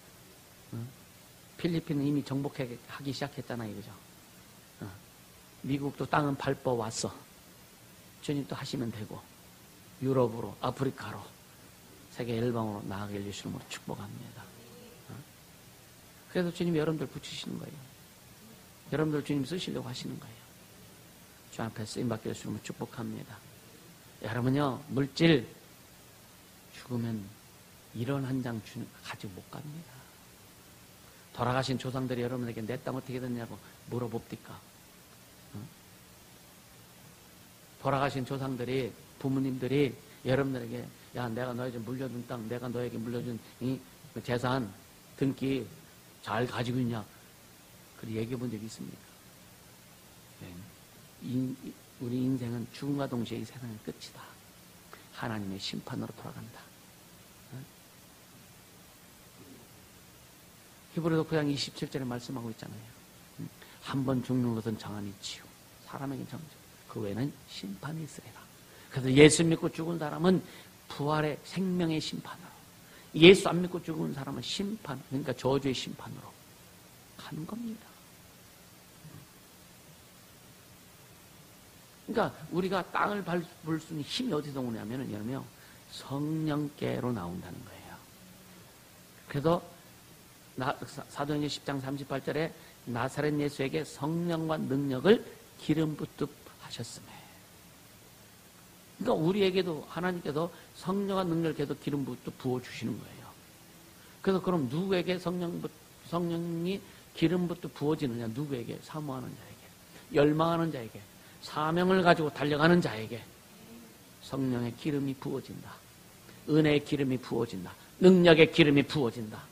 필리핀은 이미 정복하기 시작했잖아요, 그죠? 미국도 땅은 밟아왔어. 주님 또 하시면 되고, 유럽으로, 아프리카로, 세계 열방으로 나아갈 예수님으로 축복합니다. 그래서 주님이 여러분들 붙이시는 거예요. 여러분들 주님 쓰시려고 하시는 거예요. 주 앞에 쓰임받게 되시면 축복합니다. 여러분요, 물질 죽으면 1원 한 장 가지고 못 갑니다. 돌아가신 조상들이 여러분에게 내 땅 어떻게 됐냐고 물어봅니까? 돌아가신 조상들이, 부모님들이 여러분들에게 야, 내가 너에게 물려준 땅, 내가 너에게 물려준 이 재산, 등기 잘 가지고 있냐? 그렇게 얘기해 본 적이 있습니까? 우리 인생은 죽음과 동시에 이 세상의 끝이다. 하나님의 심판으로 돌아간다. 히브리서 9장 27절에 말씀하고 있잖아요. 한 번 죽는 것은 정한 이치요, 사람에게 정적, 그 외에는 심판이 있으리라. 그래서 예수 믿고 죽은 사람은 부활의 생명의 심판으로, 예수 안 믿고 죽은 사람은 심판, 그러니까 저주의 심판으로 가는 겁니다. 그러니까 우리가 땅을 밟을 수 있는 힘이 어디서 오냐면은 여러분요, 성령께로 나온다는 거예요. 그래서 사도행전 10장 38절에 나사렛 예수에게 성령과 능력을 기름 붓듯 하셨으며, 그러니까 우리에게도 하나님께서 성령과 능력을 계속 기름 붓듯 부어주시는 거예요. 그래서 그럼 누구에게 성령이 기름 붓듯 부어지느냐? 누구에게? 사모하는 자에게, 열망하는 자에게, 사명을 가지고 달려가는 자에게 성령의 기름이 부어진다. 은혜의 기름이 부어진다. 능력의 기름이 부어진다.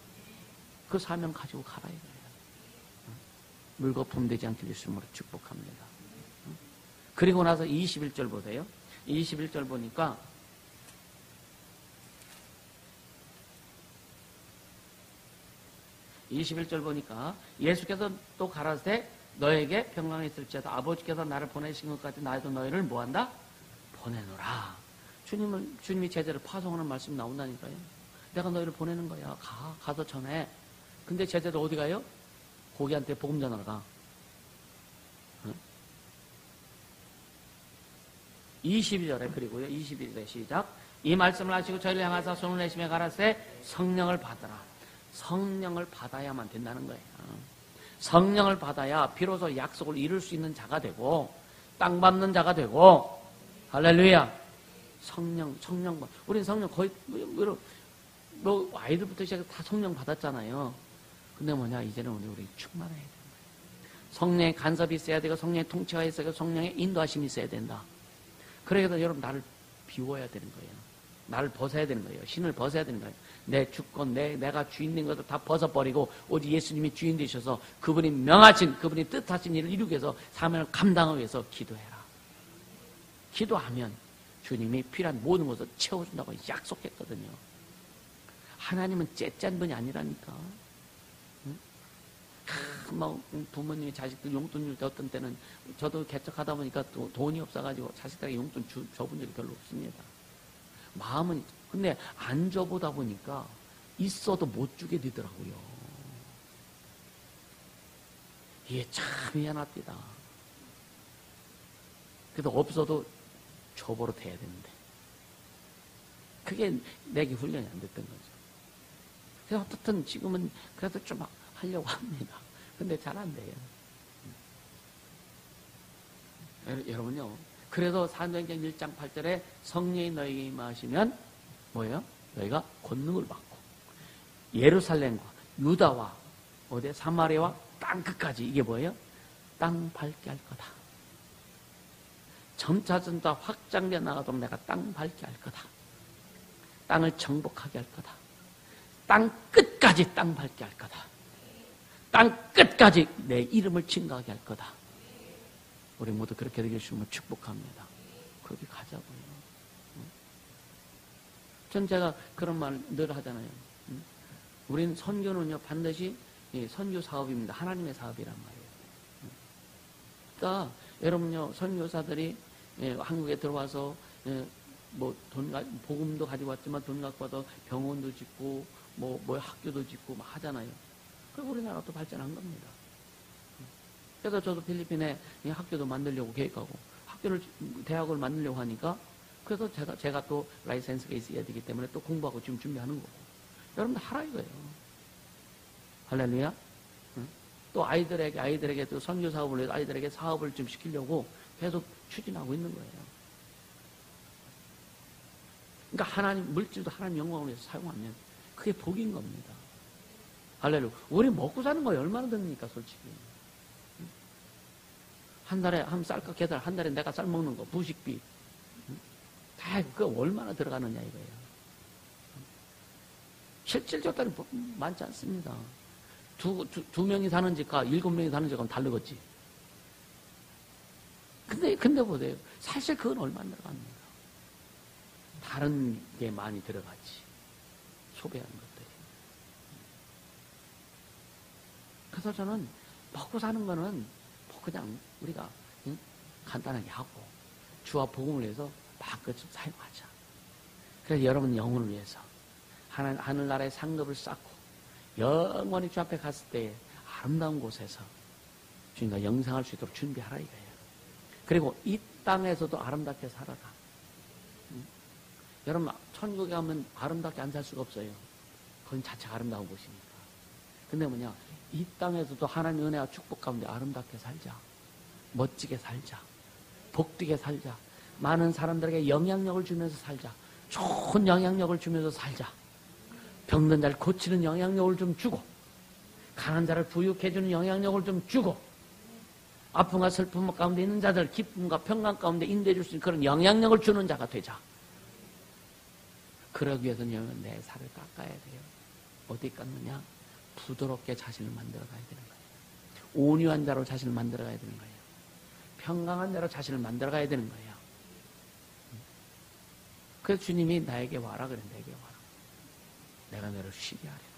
그 사명 가지고 가라 이거예요. 물거품 되지 않게 주심으로 축복합니다. 그리고 나서 21절 보세요. 21절 보니까 예수께서 또 가라사대 너에게 평강이 있을지어다. 아버지께서 나를 보내신 것까지 나도 너희를 뭐한다? 보내노라. 주님이 제자를 파송하는 말씀 나온다니까요. 내가 너희를 보내는 거야. 가서 전해. 근데 제자들 어디 가요? 고기한테 복음 전하러 가. 22절에, 그리고요, 21절에 시작. 이 말씀을 하시고 저희를 향하사 손을 내시며 가라사대 성령을 받으라. 성령을 받아야만 된다는 거예요. 성령을 받아야 비로소 약속을 이룰 수 있는 자가 되고 땅 밟는 자가 되고, 할렐루야. 성령 우리는 성령 거의 뭐 아이들부터 시작해서 다 성령 받았잖아요. 근데 뭐냐, 이제는 우리 충만해야 돼요. 성령의 간섭이 있어야 되고, 성령의 통치가 있어야 되고, 성령의 인도하심이 있어야 된다. 그래서 여러분, 나를 비워야 되는 거예요. 나를 벗어야 되는 거예요. 신을 벗어야 되는 거예요. 내 주권, 내가 주인 된 것을 다 벗어버리고 오직 예수님이 주인 되셔서 그분이 명하신, 그분이 뜻하신 일을 이루기 위해서 사명을 감당하기 위해서 기도해라. 기도하면 주님이 필요한 모든 것을 채워준다고 약속했거든요. 하나님은 째짠 분이 아니라니까. 부모님이 자식들 용돈 줄 때 어떤 때는, 저도 개척하다 보니까 돈이 없어가지고 자식들에게 용돈 줘본 적이 별로 없습니다. 마음은, 근데 안 줘보다 보니까 있어도 못 주게 되더라고요. 이게 참 미안합니다. 그래도 없어도 줘버릇 해야 되는데, 그게 내게 훈련이 안 됐던 거죠. 그래서 어떻든 지금은 그래도 좀 하려고 합니다. 근데 잘 안 돼요. 여러분요, 그래도 사도행전 1장 8절에 성령이 너희에게 임하시면 뭐예요? 너희가 권능을 받고 예루살렘과 유다와 어디 사마리아와 땅 끝까지, 이게 뭐예요? 땅 밟게 할 거다. 점차점차 확장되어 나가도록 내가 땅 밟게 할 거다. 땅을 정복하게 할 거다. 땅 끝까지 땅 밟게 할 거다. 땅 끝까지 내 이름을 증거하게 할 거다. 우리 모두 그렇게 되게 해주시면 축복합니다. 그렇게 가자고요. 전 제가 그런 말 늘 하잖아요. 우린 선교는요, 반드시 선교 사업입니다. 하나님의 사업이란 말이에요. 그러니까 여러분요, 선교사들이 한국에 들어와서 뭐 복음도 가지고 왔지만 돈 갖고 와서 병원도 짓고 뭐 학교도 짓고 막 하잖아요. 그리고 우리나라도 발전한 겁니다. 그래서 저도 필리핀에 학교도 만들려고 계획하고, 대학을 만들려고 하니까, 그래서 제가 또 라이센스가 있어야 되기 때문에 또 공부하고 지금 준비하는 거고. 여러분들 하라 이거예요. 할렐루야. 또 아이들에게 또 선교 사업을 해서 아이들에게 사업을 좀 시키려고 계속 추진하고 있는 거예요. 그러니까 하나님, 물질도 하나님 영광을 위해서 사용하면 그게 복인 겁니다. 할렐루야. 우리 먹고 사는 거에 얼마나 듭니까, 솔직히. 한 달에 한 쌀값 계산, 한 달에 내가 쌀 먹는 거, 부식비. 다 그거 얼마나 들어가느냐 이거예요. 실질적으로 많지 않습니다. 두 명이 사는 집과 7명이 사는 집하고는 다르겠지. 근데 보세요. 사실 그건 얼마 안 들어갑니다. 다른 게 많이 들어가지. 소비하는 것들이. 그래서 저는 먹고 사는 거는 뭐 그냥 우리가 간단하게 하고 주와 복음을 위해서 마음껏 좀 사용하자. 그래서 여러분 영혼을 위해서 하늘나라의 상급을 쌓고 영원히 주 앞에 갔을 때 아름다운 곳에서 주님과 영생할 수 있도록 준비하라 이거예요. 그리고 이 땅에서도 아름답게 살아라. 여러분 천국에 가면 아름답게 안 살 수가 없어요. 그건 자체가 아름다운 곳이니까. 근데 뭐냐, 이 땅에서도 하나님의 은혜와 축복 가운데 아름답게 살자. 멋지게 살자. 복되게 살자. 많은 사람들에게 영향력을 주면서 살자. 좋은 영향력을 주면서 살자. 병든 자를 고치는 영향력을 좀 주고, 가난한 자를 부유해주는 영향력을 좀 주고, 아픔과 슬픔 가운데 있는 자들 기쁨과 평강 가운데 인도해 줄 수 있는 그런 영향력을 주는 자가 되자. 그러기 위해서는 내 살을 깎아야 돼요. 어디 깎느냐? 부드럽게 자신을 만들어가야 되는 거예요. 온유한 자로 자신을 만들어가야 되는 거예요. 평강한 자로 자신을 만들어가야 되는 거예요. 그래서 주님이 나에게 와라 그래. 내게 와라. 내가 너를 쉬게 하리라.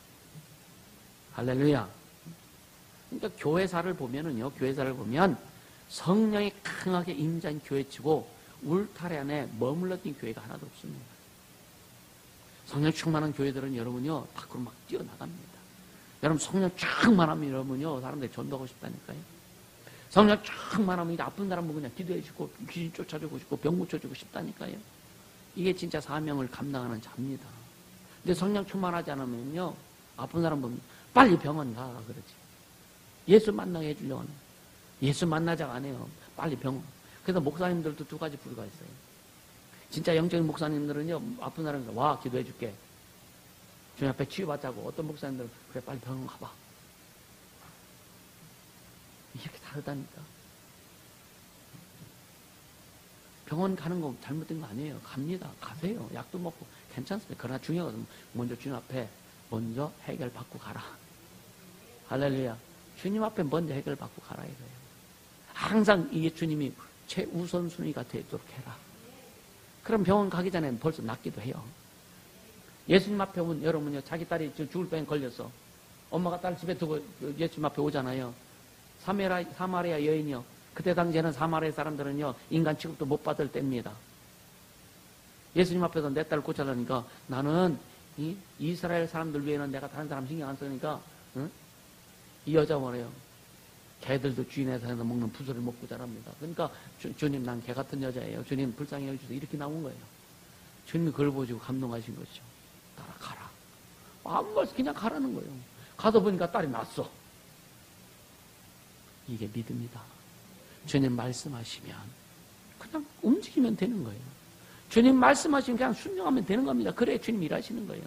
할렐루야. 그러니까 교회사를 보면 성령이 강하게 임재한 교회치고 울타리 안에 머물렀던 교회가 하나도 없습니다. 성령 충만한 교회들은 여러분요 밖으로 막 뛰어나갑니다. 여러분 성령 충만하면 여러분요 사람들이 전도하고 싶다니까요. 성령 충만하면 아픈 사람 보고 그냥 기도해주고 귀신 쫓아주고 싶고 병 고쳐주고 싶다니까요. 이게 진짜 사명을 감당하는 자입니다. 근데 성령 충만하지 않으면요 아픈 사람 보면 빨리 병원 가 그러지. 예수 만나게 해주려고 하는. 예수 만나자가 아니에요. 빨리 병원. 그래서 목사님들도 두 가지 부류가 있어요. 진짜 영적인 목사님들은요 아픈 사람이 와 기도해줄게. 주님 앞에 치유받자고. 어떤 목사님들은 그래 빨리 병원 가봐. 이렇게 다르다니까. 병원 가는 거 잘못된 거 아니에요. 갑니다. 가세요. 약도 먹고 괜찮습니다. 그러나 중요한 것은 먼저 주님 앞에 먼저 해결받고 가라. 할렐루야. 주님 앞에 먼저 해결받고 가라 이거예요. 항상 이게 주님이 최우선순위가 되도록 해라. 그럼 병원 가기 전에 벌써 낫기도 해요. 예수님 앞에 오면 여러분요 자기 딸이 죽을 병에 걸렸어. 엄마가 딸 집에 두고 예수님 앞에 오잖아요. 사마리아 여인이요. 그때 당시에는 사마리아 사람들은요 인간 취급도 못 받을 때입니다. 예수님 앞에서 내 딸을 고쳐달라니까 나는 이 이스라엘 사람들 위에는 내가 다른 사람 신경 안 쓰니까 응? 이 여자 뭐래요? 개들도 주인의 산에서 먹는 부스를 먹고 자랍니다. 그러니까 주님 난 개 같은 여자예요. 주님 불쌍히 여기셔서 이렇게 나온 거예요. 주님이 그걸 보시고 감동하신 것이죠. 따라가라. 아무 말씀 그냥 가라는 거예요. 가서 보니까 딸이 났어. 이게 믿음이다. 주님 말씀하시면 그냥 움직이면 되는 거예요. 주님 말씀하시면 그냥 순종하면 되는 겁니다. 그래 주님 일하시는 거예요.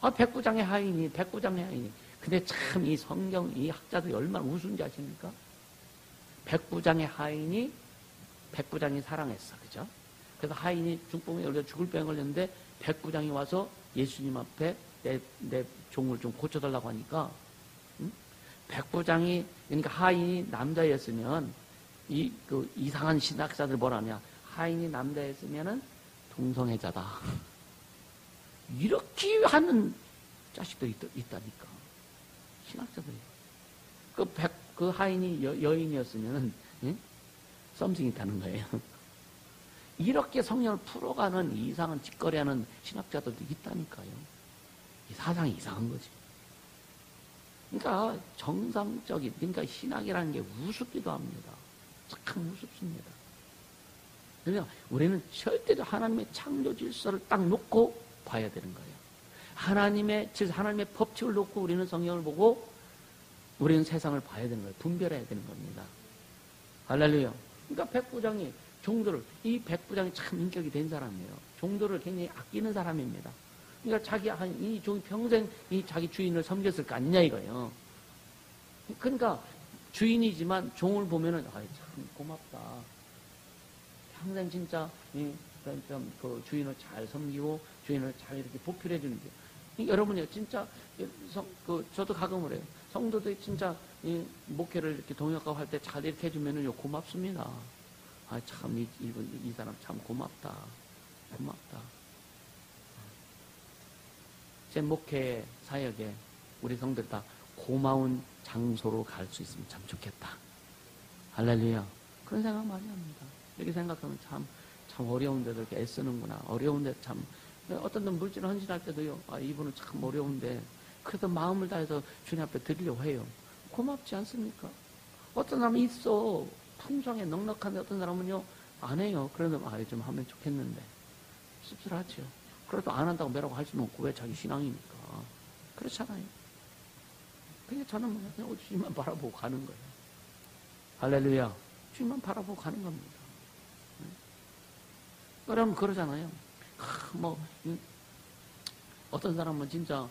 백부장의 하인이. 근데 참 이 성경, 이 학자들이 얼마나 우스운지 아십니까? 백부장의 하인이 백부장이 사랑했어. 그죠? 그래서 하인이 중풍에 걸려 죽을 병에 걸렸는데 백부장이 와서 예수님 앞에 내 종을 좀 고쳐달라고 하니까 백부장이, 그러니까 하인이 남자였으면 이상한 신학자들 뭐라 하냐. 하인이 남자였으면은 동성애자다. 이렇게 하는 자식들이 있다니까. 신학자들이. 그 하인이 여인이었으면, 썸씽이 있다는 거예요. 이렇게 성령을 풀어가는 이상한 짓거리하는 신학자들도 있다니까요. 이 사상이 이상한 거지. 그러니까 정상적인, 그러니까 신학이라는 게 우습기도 합니다. 참 우습습니다. 그러니까 우리는 절대로 하나님의 창조 질서를 딱 놓고 봐야 되는 거예요. 하나님의 법칙을 놓고 우리는 성경을 보고 우리는 세상을 봐야 되는 거예요. 분별해야 되는 겁니다. 할렐루야. 그러니까 백부장이 이 백부장이 참 인격이 된 사람이에요. 종들을 굉장히 아끼는 사람입니다. 그러니까 이 종이 평생 자기 주인을 섬겼을 거 아니냐 이거예요. 그러니까 주인이지만 종을 보면은 참 고맙다. 평생 진짜 그 주인을 잘 섬기고 주인을 잘 이렇게 보필해 주는데 여러분요 진짜 저도 가끔 그래요. 성도들이 진짜 목회를 이렇게 동역하고 할 때 잘 이렇게 해주면은요 고맙습니다. 참 이 사람 참 고맙다. 제 목회 사역에 우리 성들 다 고마운 장소로 갈 수 있으면 참 좋겠다. 할렐루야. 그런 생각 많이 합니다. 이렇게 생각하면 참 어려운데도 이렇게 애쓰는구나. 어려운데 참 어떤 분 물질 헌신할 때도요. 이분은 참 어려운데 그래도 마음을 다해서 주님 앞에 드리려고 해요. 고맙지 않습니까? 어떤 사람은 있어. 풍성해 넉넉한데 어떤 사람은요. 안 해요. 그래도 좀 하면 좋겠는데 씁쓸하죠. 그래도 안 한다고 매라고 할 수는 없고 왜 자기 신앙이니까. 그렇잖아요. 그냥 저는 그냥 주님만 바라보고 가는 거예요. 할렐루야. 주님만 바라보고 가는 겁니다. 여러분 그러잖아요. 어떤 사람은 진짜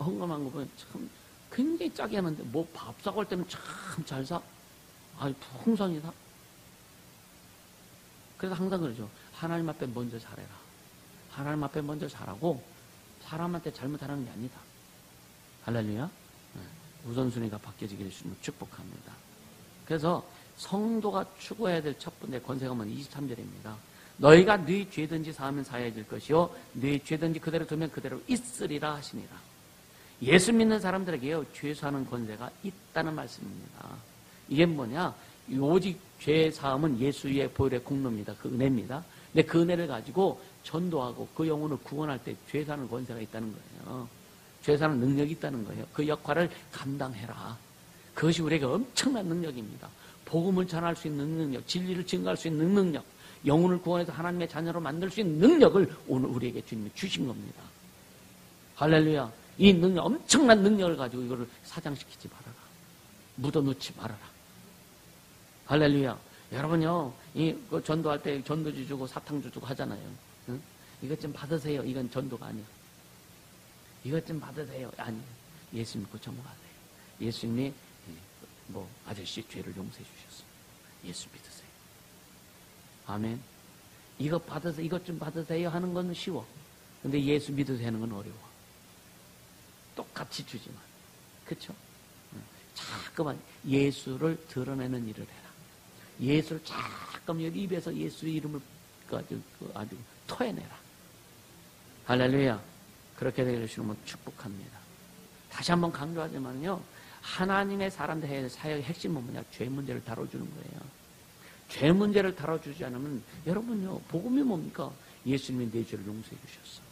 헝금한 거 보면 참 굉장히 짜게 하는데 밥 사고 할 때는 참 잘 사. 풍성히 사. 그래서 항상 그러죠. 하나님 앞에 먼저 잘해라. 하나님 앞에 먼저 잘하고 사람한테 잘못하라는 게 아니다. 할렐루야. 우선순위가 바뀌어지기를 주님을 축복합니다. 그래서 성도가 추구해야 될 첫 번째 권세가면 23절입니다. 너희가 네 죄든지 사하면 사해질 것이요 네 죄든지 그대로 두면 그대로 있으리라 하시니라. 예수 믿는 사람들에게요 죄 사하는 권세가 있다는 말씀입니다. 이게 뭐냐? 오직 죄 사함은 예수의 보혈의 공로입니다. 그 은혜입니다. 근데 그 은혜를 가지고 전도하고 그 영혼을 구원할 때 죄 사는 권세가 있다는 거예요. 죄 사는 능력이 있다는 거예요. 그 역할을 감당해라. 그것이 우리에게 엄청난 능력입니다. 복음을 전할 수 있는 능력, 진리를 증거할 수 있는 능력, 영혼을 구원해서 하나님의 자녀로 만들 수 있는 능력을 오늘 우리에게 주님이 주신 겁니다. 할렐루야. 이 능력, 엄청난 능력을 가지고 이거를 사장시키지 말아라. 묻어놓지 말아라. 할렐루야. 여러분요, 전도할 때 전도지 주고 사탕주 주고 하잖아요. 응? 이것 좀 받으세요. 이건 전도가 아니야. 이것 좀 받으세요. 아니에요. 예수 믿고 전도하세요. 예수님이 아저씨 죄를 용서해 주셨어요. 예수 믿으세요. 아멘. 이것 좀 받으세요 하는 건 쉬워. 근데 예수 믿으세요 하는 건 어려워. 똑같이 주지만. 그쵸? 자꾸만 예수를 드러내는 일을 해라. 예수를 자꾸만 입에서 예수의 이름을 아주 토해내라. 할렐루야. 그렇게 되기를 주님은 축복합니다. 다시 한번 강조하지만요. 하나님의 사람들 해야 될 사역의 핵심은 뭐냐? 죄 문제를 다뤄주는 거예요. 죄 문제를 다뤄주지 않으면 여러분요. 복음이 뭡니까? 예수님이 내 죄를 용서해 주셨어.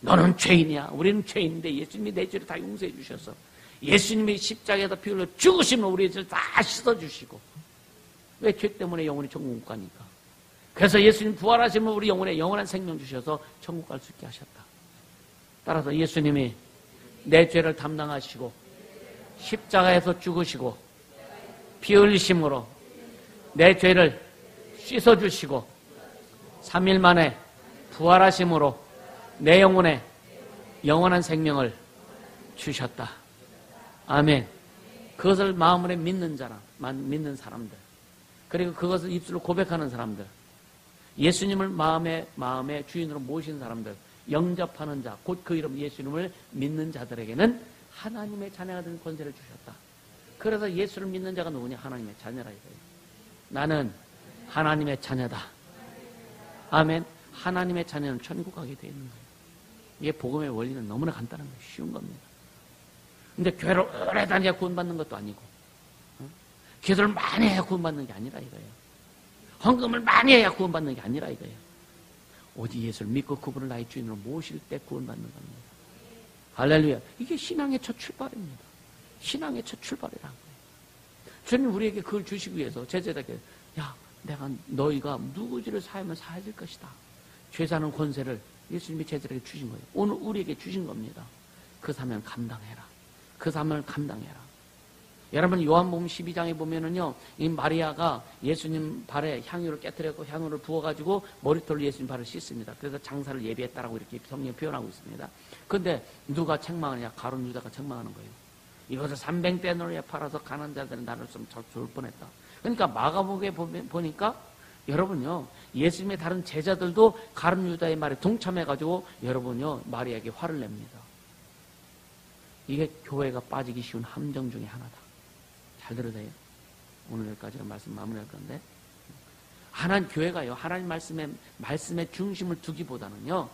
너는 죄인이야. 우리는 죄인인데 예수님이 내 죄를 다 용서해 주셨어. 예수님이 십자가에다 피 흘려 죽으시면 우리의 죄를 다 씻어주시고. 왜? 죄 때문에 영혼이 천국 못 가니까. 그래서 예수님 부활하시면 우리 영혼에 영원한 생명 주셔서 천국 갈 수 있게 하셨다. 따라서 예수님이 내 죄를 담당하시고 십자가에서 죽으시고 피 흘리심으로 내 죄를 씻어주시고 3일 만에 부활하심으로 내 영혼에 영원한 생명을 주셨다. 아멘. 그것을 마음으로 믿는 사람들, 그리고 그것을 입술로 고백하는 사람들, 예수님을 마음의 주인으로 모신 사람들, 영접하는 자, 곧 그 이름 예수님을 믿는 자들에게는 하나님의 자녀가 되는 권세를 주셨다. 그래서 예수를 믿는 자가 누구냐? 하나님의 자녀라 이거예요. 나는 하나님의 자녀다. 아멘. 하나님의 자녀는 천국 가게 되어 있는 거예요. 이게 복음의 원리는 너무나 간단한 거예요. 쉬운 겁니다. 근데 교회를 오래 다녀야 구원받는 것도 아니고, 기도를 많이 해야 구원받는 게 아니라 이거예요. 헌금을 많이 해야 구원받는 게 아니라 이거예요. 오직 예수를 믿고 그분을 나의 주인으로 모실 때 구원받는 겁니다. 할렐루야. 이게 신앙의 첫 출발입니다. 신앙의 첫 출발이라는 거예요. 주님 우리에게 그걸 주시기 위해서 제자들에게 너희가 누구 죄를 사하면 사해질 것이다. 죄 사는 권세를 예수님이 제자들에게 주신 거예요. 오늘 우리에게 주신 겁니다. 그 사명을 감당해라. 그 사명을 감당해라. 여러분 요한복음 12장에 보면은요, 이 마리아가 예수님 발에 향유를 깨뜨렸고 향유를 부어가지고 머리털로 예수님 발을 씻습니다. 그래서 장사를 예비했다라고 이렇게 성경에 표현하고 있습니다. 그런데 누가 책망하냐? 가룟 유다가 책망하는 거예요. 이것을 300데나리온에 팔아서 가난한 자들은 나눌 수 없으면 좋을 뻔했다. 그러니까 마가복음에 보니까 여러분요, 예수님의 다른 제자들도 가룟 유다의 말에 동참해가지고 여러분요, 마리아에게 화를 냅니다. 이게 교회가 빠지기 쉬운 함정 중에 하나다. 잘 들으세요. 오늘 여기까지가 말씀 마무리할 건데, 하나님 교회가요, 하나님 말씀의 중심을 두기보다는요,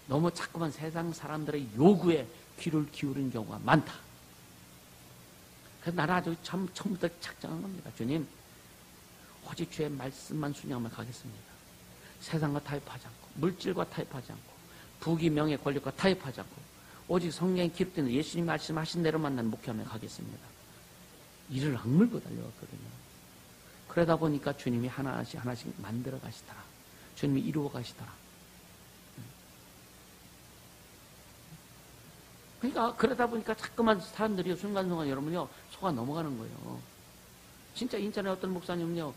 너무 자꾸만 세상 사람들의 요구에 귀를 기울이는 경우가 많다. 그래서 나는 아주 처음부터 작정한 겁니다. 주님, 오직 주의 말씀만 순종하며 가겠습니다. 세상과 타협하지 않고, 물질과 타협하지 않고, 부귀 명예 권력과 타협하지 않고, 오직 성경에 기록된 예수님 말씀하신 대로만 난 목회하며 가겠습니다. 이를 악물고 달려왔거든요. 그러다 보니까 주님이 하나씩 하나씩 만들어 가시더라. 주님이 이루어 가시더라. 그러니까 그러다 보니까 자꾸만 사람들이 순간순간 여러분요, 속아 넘어가는 거예요. 진짜 인천에 어떤 목사님은요,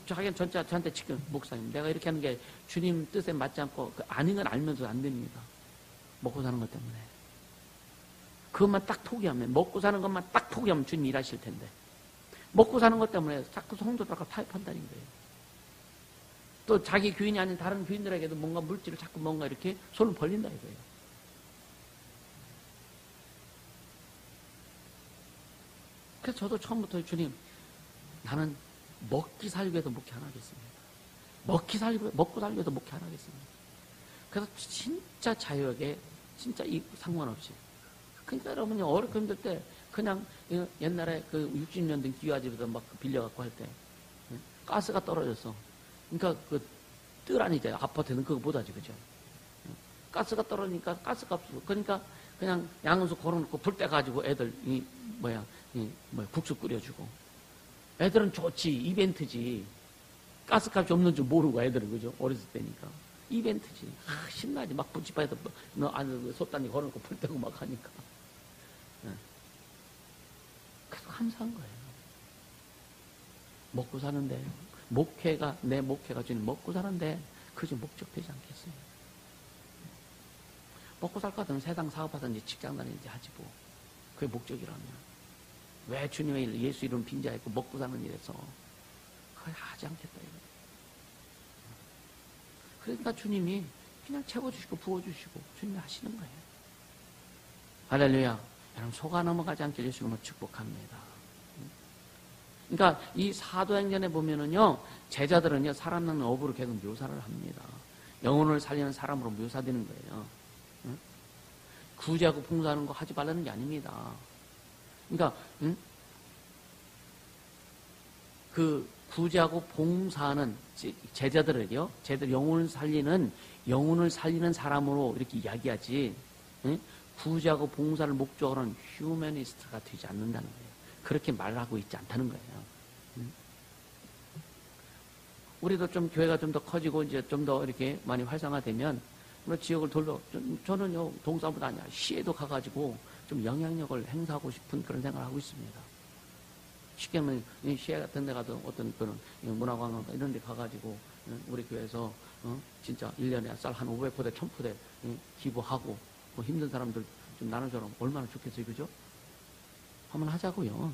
자기는 저한테 지금 목사님, 내가 이렇게 하는 게 주님 뜻에 맞지 않고 아닌 건 알면서 안 됩니다. 먹고 사는 것 때문에. 그것만 딱 포기하면, 먹고 사는 것만 딱 포기하면 주님 일하실 텐데, 먹고 사는 것 때문에 자꾸 성도들과 타협한다는 거예요. 또 자기 교인이 아닌 다른 교인들에게도 뭔가 물질을 자꾸 뭔가 이렇게 손을 벌린다 이거예요. 그래서 저도 처음부터 주님, 나는 먹기 살기에도 목회 안 하겠습니다. 먹고 살기에도 목회 안 하겠습니다. 그래서 진짜 자유하게, 진짜 이 상관없이. 그러니까 여러분이 어렵고 힘들 때 그냥 옛날에 그 60년대 기와집에서 막 빌려갖고 할 때 가스가 떨어졌어. 그러니까 그 뜰 아니죠. 아파트는 그거 못하지, 그죠? 가스가 떨어지니까 가스가 없어. 그러니까 그냥 양은수 걸어놓고 불 떼가지고 애들 국수 끓여주고. 애들은 좋지, 이벤트지. 가스값이 없는 줄 모르고 애들은, 그죠? 어렸을 때니까. 이벤트지. 신나지. 막 불집바에서 안에 솥단지 걸어놓고 불 떼고 막 하니까. 계속 감사한 거예요. 먹고 사는데, 내 목회가 주님 먹고 사는데, 그저 목적되지 않겠어요? 먹고 살 것 같으면 세상 사업하든지 직장 다니든지 하지 뭐. 그게 목적이라면. 왜 주님의 예수 이름 빈자했고 먹고 사는 일에서 그걸 하지 않겠다 이거예요. 그러니까 주님이 그냥 채워주시고 부어주시고 주님이 하시는 거예요. 할렐루야. 여러분 속아 넘어가지 않길 예수님을 축복합니다. 그러니까 이 사도행전에 보면은요, 제자들은요, 살아남는 어부로 계속 묘사를 합니다. 영혼을 살리는 사람으로 묘사되는 거예요. 구제하고 봉사하는 거 하지 말라는 게 아닙니다. 그러니까 그 구제하고 봉사하는 제자들을요, 제자들 영혼을 살리는 사람으로 이렇게 이야기하지, 구제하고 봉사를 목적으로 하는 휴머니스트가 되지 않는다는 거예요. 그렇게 말하고 있지 않다는 거예요. 우리도 좀 교회가 좀 더 커지고 이제 좀 더 이렇게 많이 활성화되면 지역을 저는요, 동사무도 아니야. 시에도 가가지고 좀 영향력을 행사하고 싶은 그런 생각을 하고 있습니다. 쉽게 하면 시에 같은 데 가도 어떤 그런 문화관광가 이런 데 가가지고 우리 교회에서 진짜 1년에 쌀 한 500포대, 1000포대 기부하고 뭐 힘든 사람들 좀 나눠주면 얼마나 좋겠어요. 그죠? 한번 하자고요.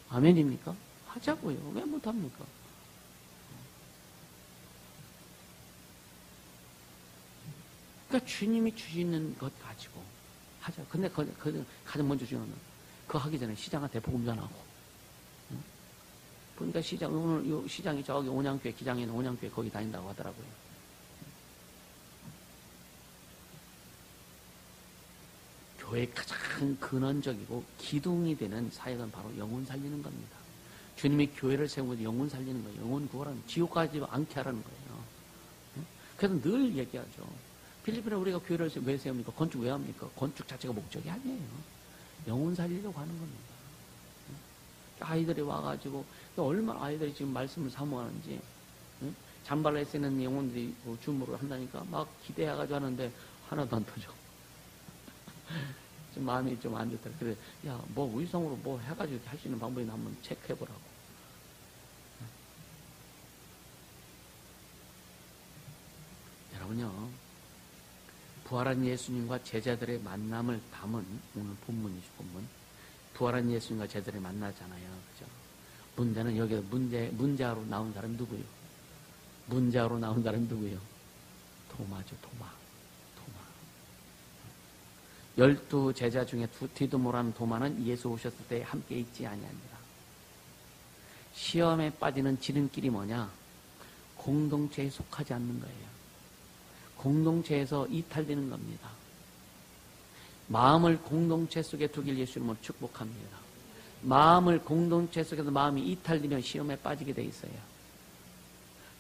아멘입니까? 하자고요. 왜 못합니까? 그러니까 주님이 주시는 것 가지고 하자. 근데 가장 먼저 중요한 건 그거 하기 전에 시장한테 복음 전하고. 보니까 오늘 시장이 저기 온양교회 기장에 있는 온양교회 거기 다닌다고 하더라고요. 교회의 가장 근원적이고 기둥이 되는 사역은 바로 영혼 살리는 겁니다. 주님이 교회를 세우고 영혼 살리는 거예요. 영혼 구하라는, 지옥 가지 않게 하라는 거예요. 그래서 늘 얘기하죠. 필리핀에 우리가 교회를 왜 세웁니까? 건축 왜 합니까? 건축 자체가 목적이 아니에요. 영혼 살리려고 하는 겁니다. 아이들이 와가지고 얼마나 아이들이 지금 말씀을 사모하는지, 잠발에 쓰는 영혼들이 줌으로 한다니까 막 기대해가지고 하는데 하나도 안 터져. 좀 마음이 좀 안 좋다. 그래, 야, 뭐 의성으로 뭐 해가지고 할 수 있는 방법이 있나 한번 체크해보라고. 여러분요, 부활한 예수님과 제자들의 만남을 담은 오늘 본문이죠, 본문. 부활한 예수님과 제자들이 만나잖아요, 그죠? 문제는 여기서 문자로 나온 사람이 누구요? 문자로 나온 사람이 누구요? 도마죠, 도마. 12 제자 중에 디도모라는 도마는 예수 오셨을 때 함께 있지 아니합니다. 시험에 빠지는 지름길이 뭐냐? 공동체에 속하지 않는 거예요. 공동체에서 이탈되는 겁니다. 마음을 공동체 속에 두길 예수님을 축복합니다. 마음을 공동체 속에서 마음이 이탈되면 시험에 빠지게 돼 있어요.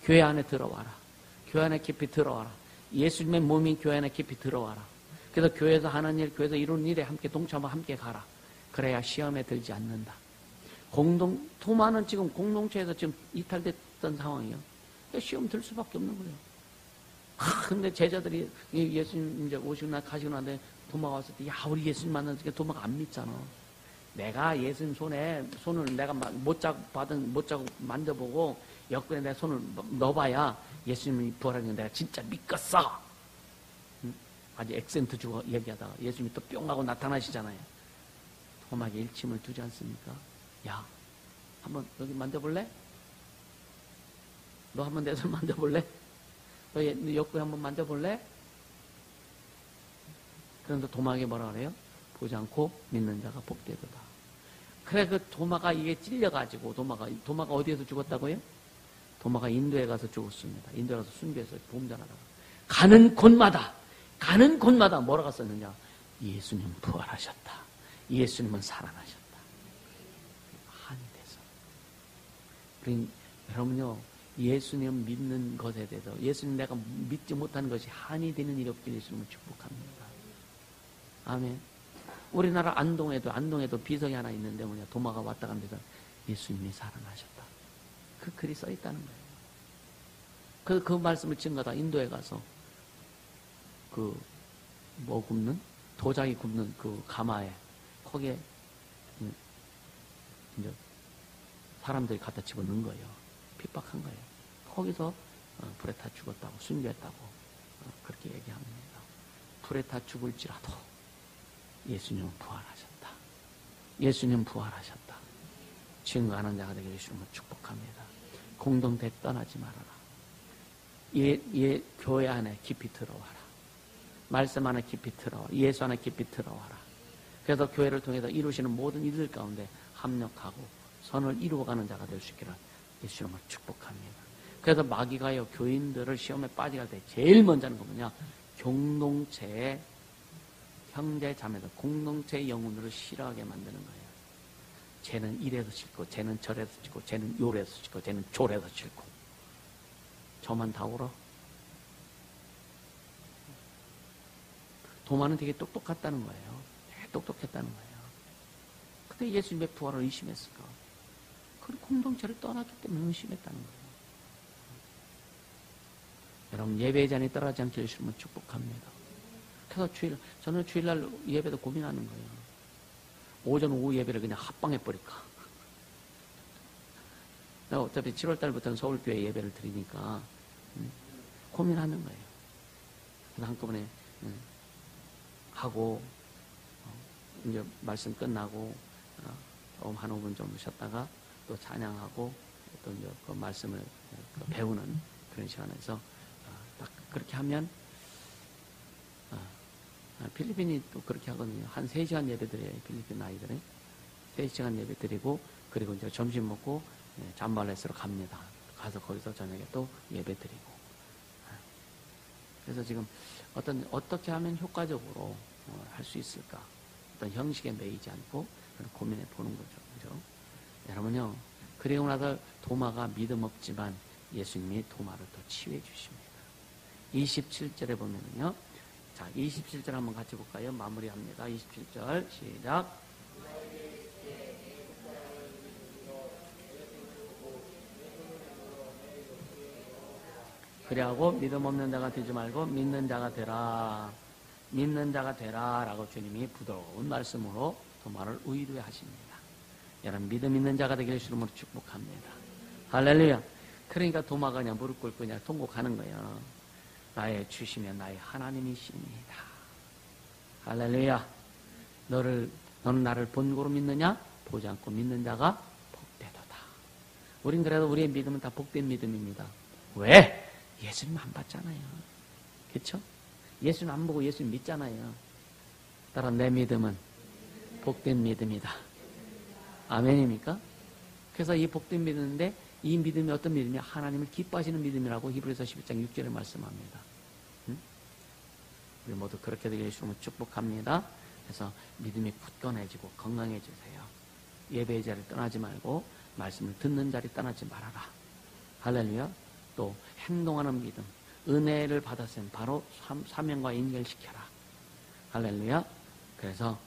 교회 안에 들어와라. 교회 안에 깊이 들어와라. 예수님의 몸인 교회 안에 깊이 들어와라. 그래서 교회에서 하는 일, 교회에서 이루는 일에 함께 동참하고 함께 가라. 그래야 시험에 들지 않는다. 토마는 지금 공동체에서 지금 이탈됐던 상황이에요. 시험 들 수밖에 없는 거예요. 근데 제자들이 예수님 이제 오시고 가시고 나는데 도마가 왔을 때, 야, 우리 예수님 만났으니까 도마가 안 믿잖아. 내가 예수님 손을 내가 못 자고 만져보고 옆구리에 내 손을 넣어봐야 예수님이 부활하는 내가 진짜 믿겠어. 아주 액센트 주고 얘기하다가 예수님이 또 뿅 하고 나타나시잖아요. 도마에게 일침을 두지 않습니까? 야, 한번 여기 만져볼래? 너 한번 내 손 만져볼래? 너 옆구리 한번 만져볼래? 그런데 도마에게 뭐라 그래요? 보지 않고 믿는 자가 복되도다. 그래, 그 도마가 이게 찔려가지고 도마가 어디에서 죽었다고요? 도마가 인도에 가서 죽었습니다. 인도에 가서 순교해서 보험전하다가 가는 곳마다 뭐라고 썼느냐? 예수님 부활하셨다. 예수님은 살아나셨다. 한이 돼서. 우리 여러분요, 예수님 믿는 것에 대해서 예수님 내가 믿지 못하는 것이 한이 되는 일이 없길 예수님을 축복합니다. 아멘. 우리나라 안동에도 비석이 하나 있는데 뭐냐, 도마가 왔다 간 데서 예수님이 살아나셨다. 그 글이 써 있다는 거예요. 그 말씀을 증거하다 인도에 가서 도자기 굽는 그 가마에 거기에 이제 사람들이 갖다 집어넣은 거예요. 핍박한 거예요. 거기서 불에 타 죽었다고, 순교했다고 그렇게 얘기합니다. 불에 타 죽을지라도 예수님은 부활하셨다. 예수님 부활하셨다. 증거하는 자가 되게 예수님을 축복합니다. 공동체 떠나지 말아라. 교회 안에 깊이 들어와라. 말씀 안에 깊이 들어와라. 예수 안에 깊이 들어와라. 그래서 교회를 통해서 이루시는 모든 일들 가운데 합력하고 선을 이루어가는 자가 될 수 있기를 예수님을 축복합니다. 그래서 마귀가요, 교인들을 시험에 빠지게 할 때 제일 먼저 하는 거 뭐냐? 공동체의 형제 자매들, 공동체의 영혼들을 싫어하게 만드는 거예요. 쟤는 이래서 싫고, 쟤는 저래서 싫고, 쟤는 요래서 싫고, 쟤는 조래서 싫고. 저만 다 울어? 도마는 되게 똑똑했다는 거예요. 되게 똑똑했다는 거예요. 근데 예수님의 부활을 의심했을까? 그 공동체를 떠났기 때문에 의심했다는 거예요. 여러분, 예배의 잔이 떨어지지 않게 예수님을 축복합니다. 그래서 저는 주일날 예배도 고민하는 거예요. 오전 오후 예배를 그냥 합방해버릴까? 내가 어차피 7월달부터는 서울교회 예배를 드리니까 고민하는 거예요. 그래서 한꺼번에 하고 이제 말씀 끝나고 한 5분 정도 쉬었다가 또 찬양하고 또 이제 그 말씀을 배우는 그런 시간에서 딱 그렇게 하면 필리핀이 또 그렇게 하거든요. 한 3시간 예배 드려요. 필리핀 아이들은 3시간 예배 드리고 그리고 이제 점심 먹고 잠발레스로 갑니다. 가서 거기서 저녁에 또 예배 드리고. 그래서 지금 어떻게 하면 효과적으로 할 수 있을까? 어떤 형식에 매이지 않고 고민해 보는 거죠. 그죠? 여러분요, 그리고 나서 도마가 믿음 없지만 예수님이 도마를 또 치유해 주십니다. 27절에 보면은요. 자, 27절 한번 같이 볼까요? 마무리합니다. 27절 시작. 그리하고 믿음 없는 자가 되지 말고 믿는 자가 되라. 믿는 자가 되라 라고 주님이 부드러운 말씀으로 도마를 의뢰 하십니다. 여러분 믿음 있는 자가 되기를 주님으로 축복합니다. 할렐루야. 그러니까 도마가 그냥 무릎 꿇고 그냥 통곡하는 거예요. 나의 주시면 나의 하나님이십니다. 할렐루야. 너는 나를 본고로 믿느냐? 보지 않고 믿는 자가 복되도다. 우린 그래도 우리의 믿음은 다 복된 믿음입니다. 왜? 예수님 안 봤잖아요. 그렇죠? 예수님 안 보고 예수님 믿잖아요. 따라 내 믿음은 복된 믿음이다. 아멘입니까? 그래서 이 복된 믿음인데 이 믿음이 어떤 믿음이냐? 하나님을 기뻐하시는 믿음이라고 히브리서 11장 6절에 말씀합니다. 응? 우리 모두 그렇게 되길 예수님을 축복합니다. 그래서 믿음이 굳건해지고 건강해지세요. 예배의 자리를 떠나지 말고 말씀을 듣는 자리 떠나지 말아라. 할렐루야. 또 행동하는 믿음, 은혜를 받았으면 바로 사명과 연결시켜라. 할렐루야. 그래서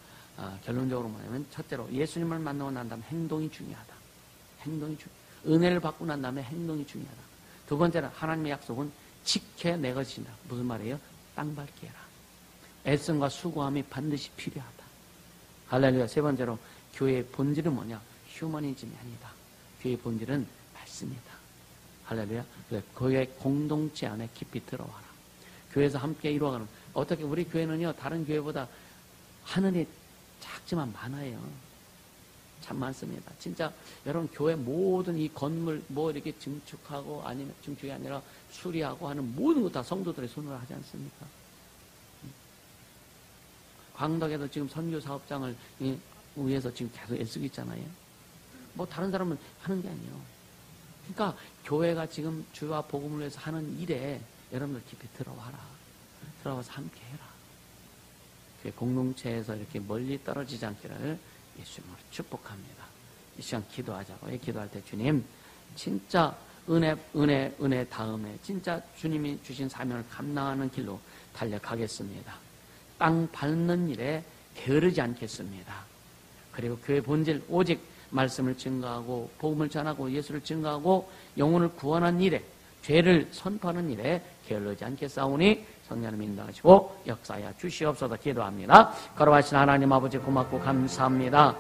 결론적으로 말하면 첫째로 예수님을 만나고 난 다음에 행동이 중요하다. 은혜를 받고 난 다음에 행동이 중요하다. 두 번째는 하나님의 약속은 지켜 내 것이다. 무슨 말이에요? 땅 밟기 해라. 애씀과 수고함이 반드시 필요하다. 할렐루야. 세 번째로 교회의 본질은 뭐냐? 휴머니즘이 아니다. 교회의 본질은 말씀이다. 할렐루야. 교회 공동체 안에 깊이 들어와라. 교회에서 함께 이루어가는, 어떻게 우리 교회는요 다른 교회보다 하늘이 작지만 많아요. 참 많습니다. 진짜 여러분 교회 모든 이 건물 뭐 이렇게 증축하고 아니면 증축이 아니라 수리하고 하는 모든 것 다 성도들의 손으로 하지 않습니까? 광덕에도 지금 선교 사업장을 위해서 지금 계속 애쓰고 있잖아요. 뭐 다른 사람은 하는 게 아니에요. 그러니까 교회가 지금 주와 복음을 위해서 하는 일에 여러분들 깊이 들어와라. 들어와서 함께 해라. 그 공동체에서 이렇게 멀리 떨어지지 않기를 예수님으로 축복합니다. 이 시간 기도하자고요. 기도할 때 주님 진짜 은혜 다음에 진짜 주님이 주신 사명을 감당하는 길로 달려가겠습니다. 땅 밟는 일에 게으르지 않겠습니다. 그리고 교회 본질 오직 말씀을 증거하고 복음을 전하고 예수를 증거하고 영혼을 구원한 일에 죄를 선포하는 일에 게을르지 않겠사오니 성령님 인도하시고 역사하여 주시옵소서. 기도합니다. 거룩하신 하나님 아버지 고맙고 감사합니다.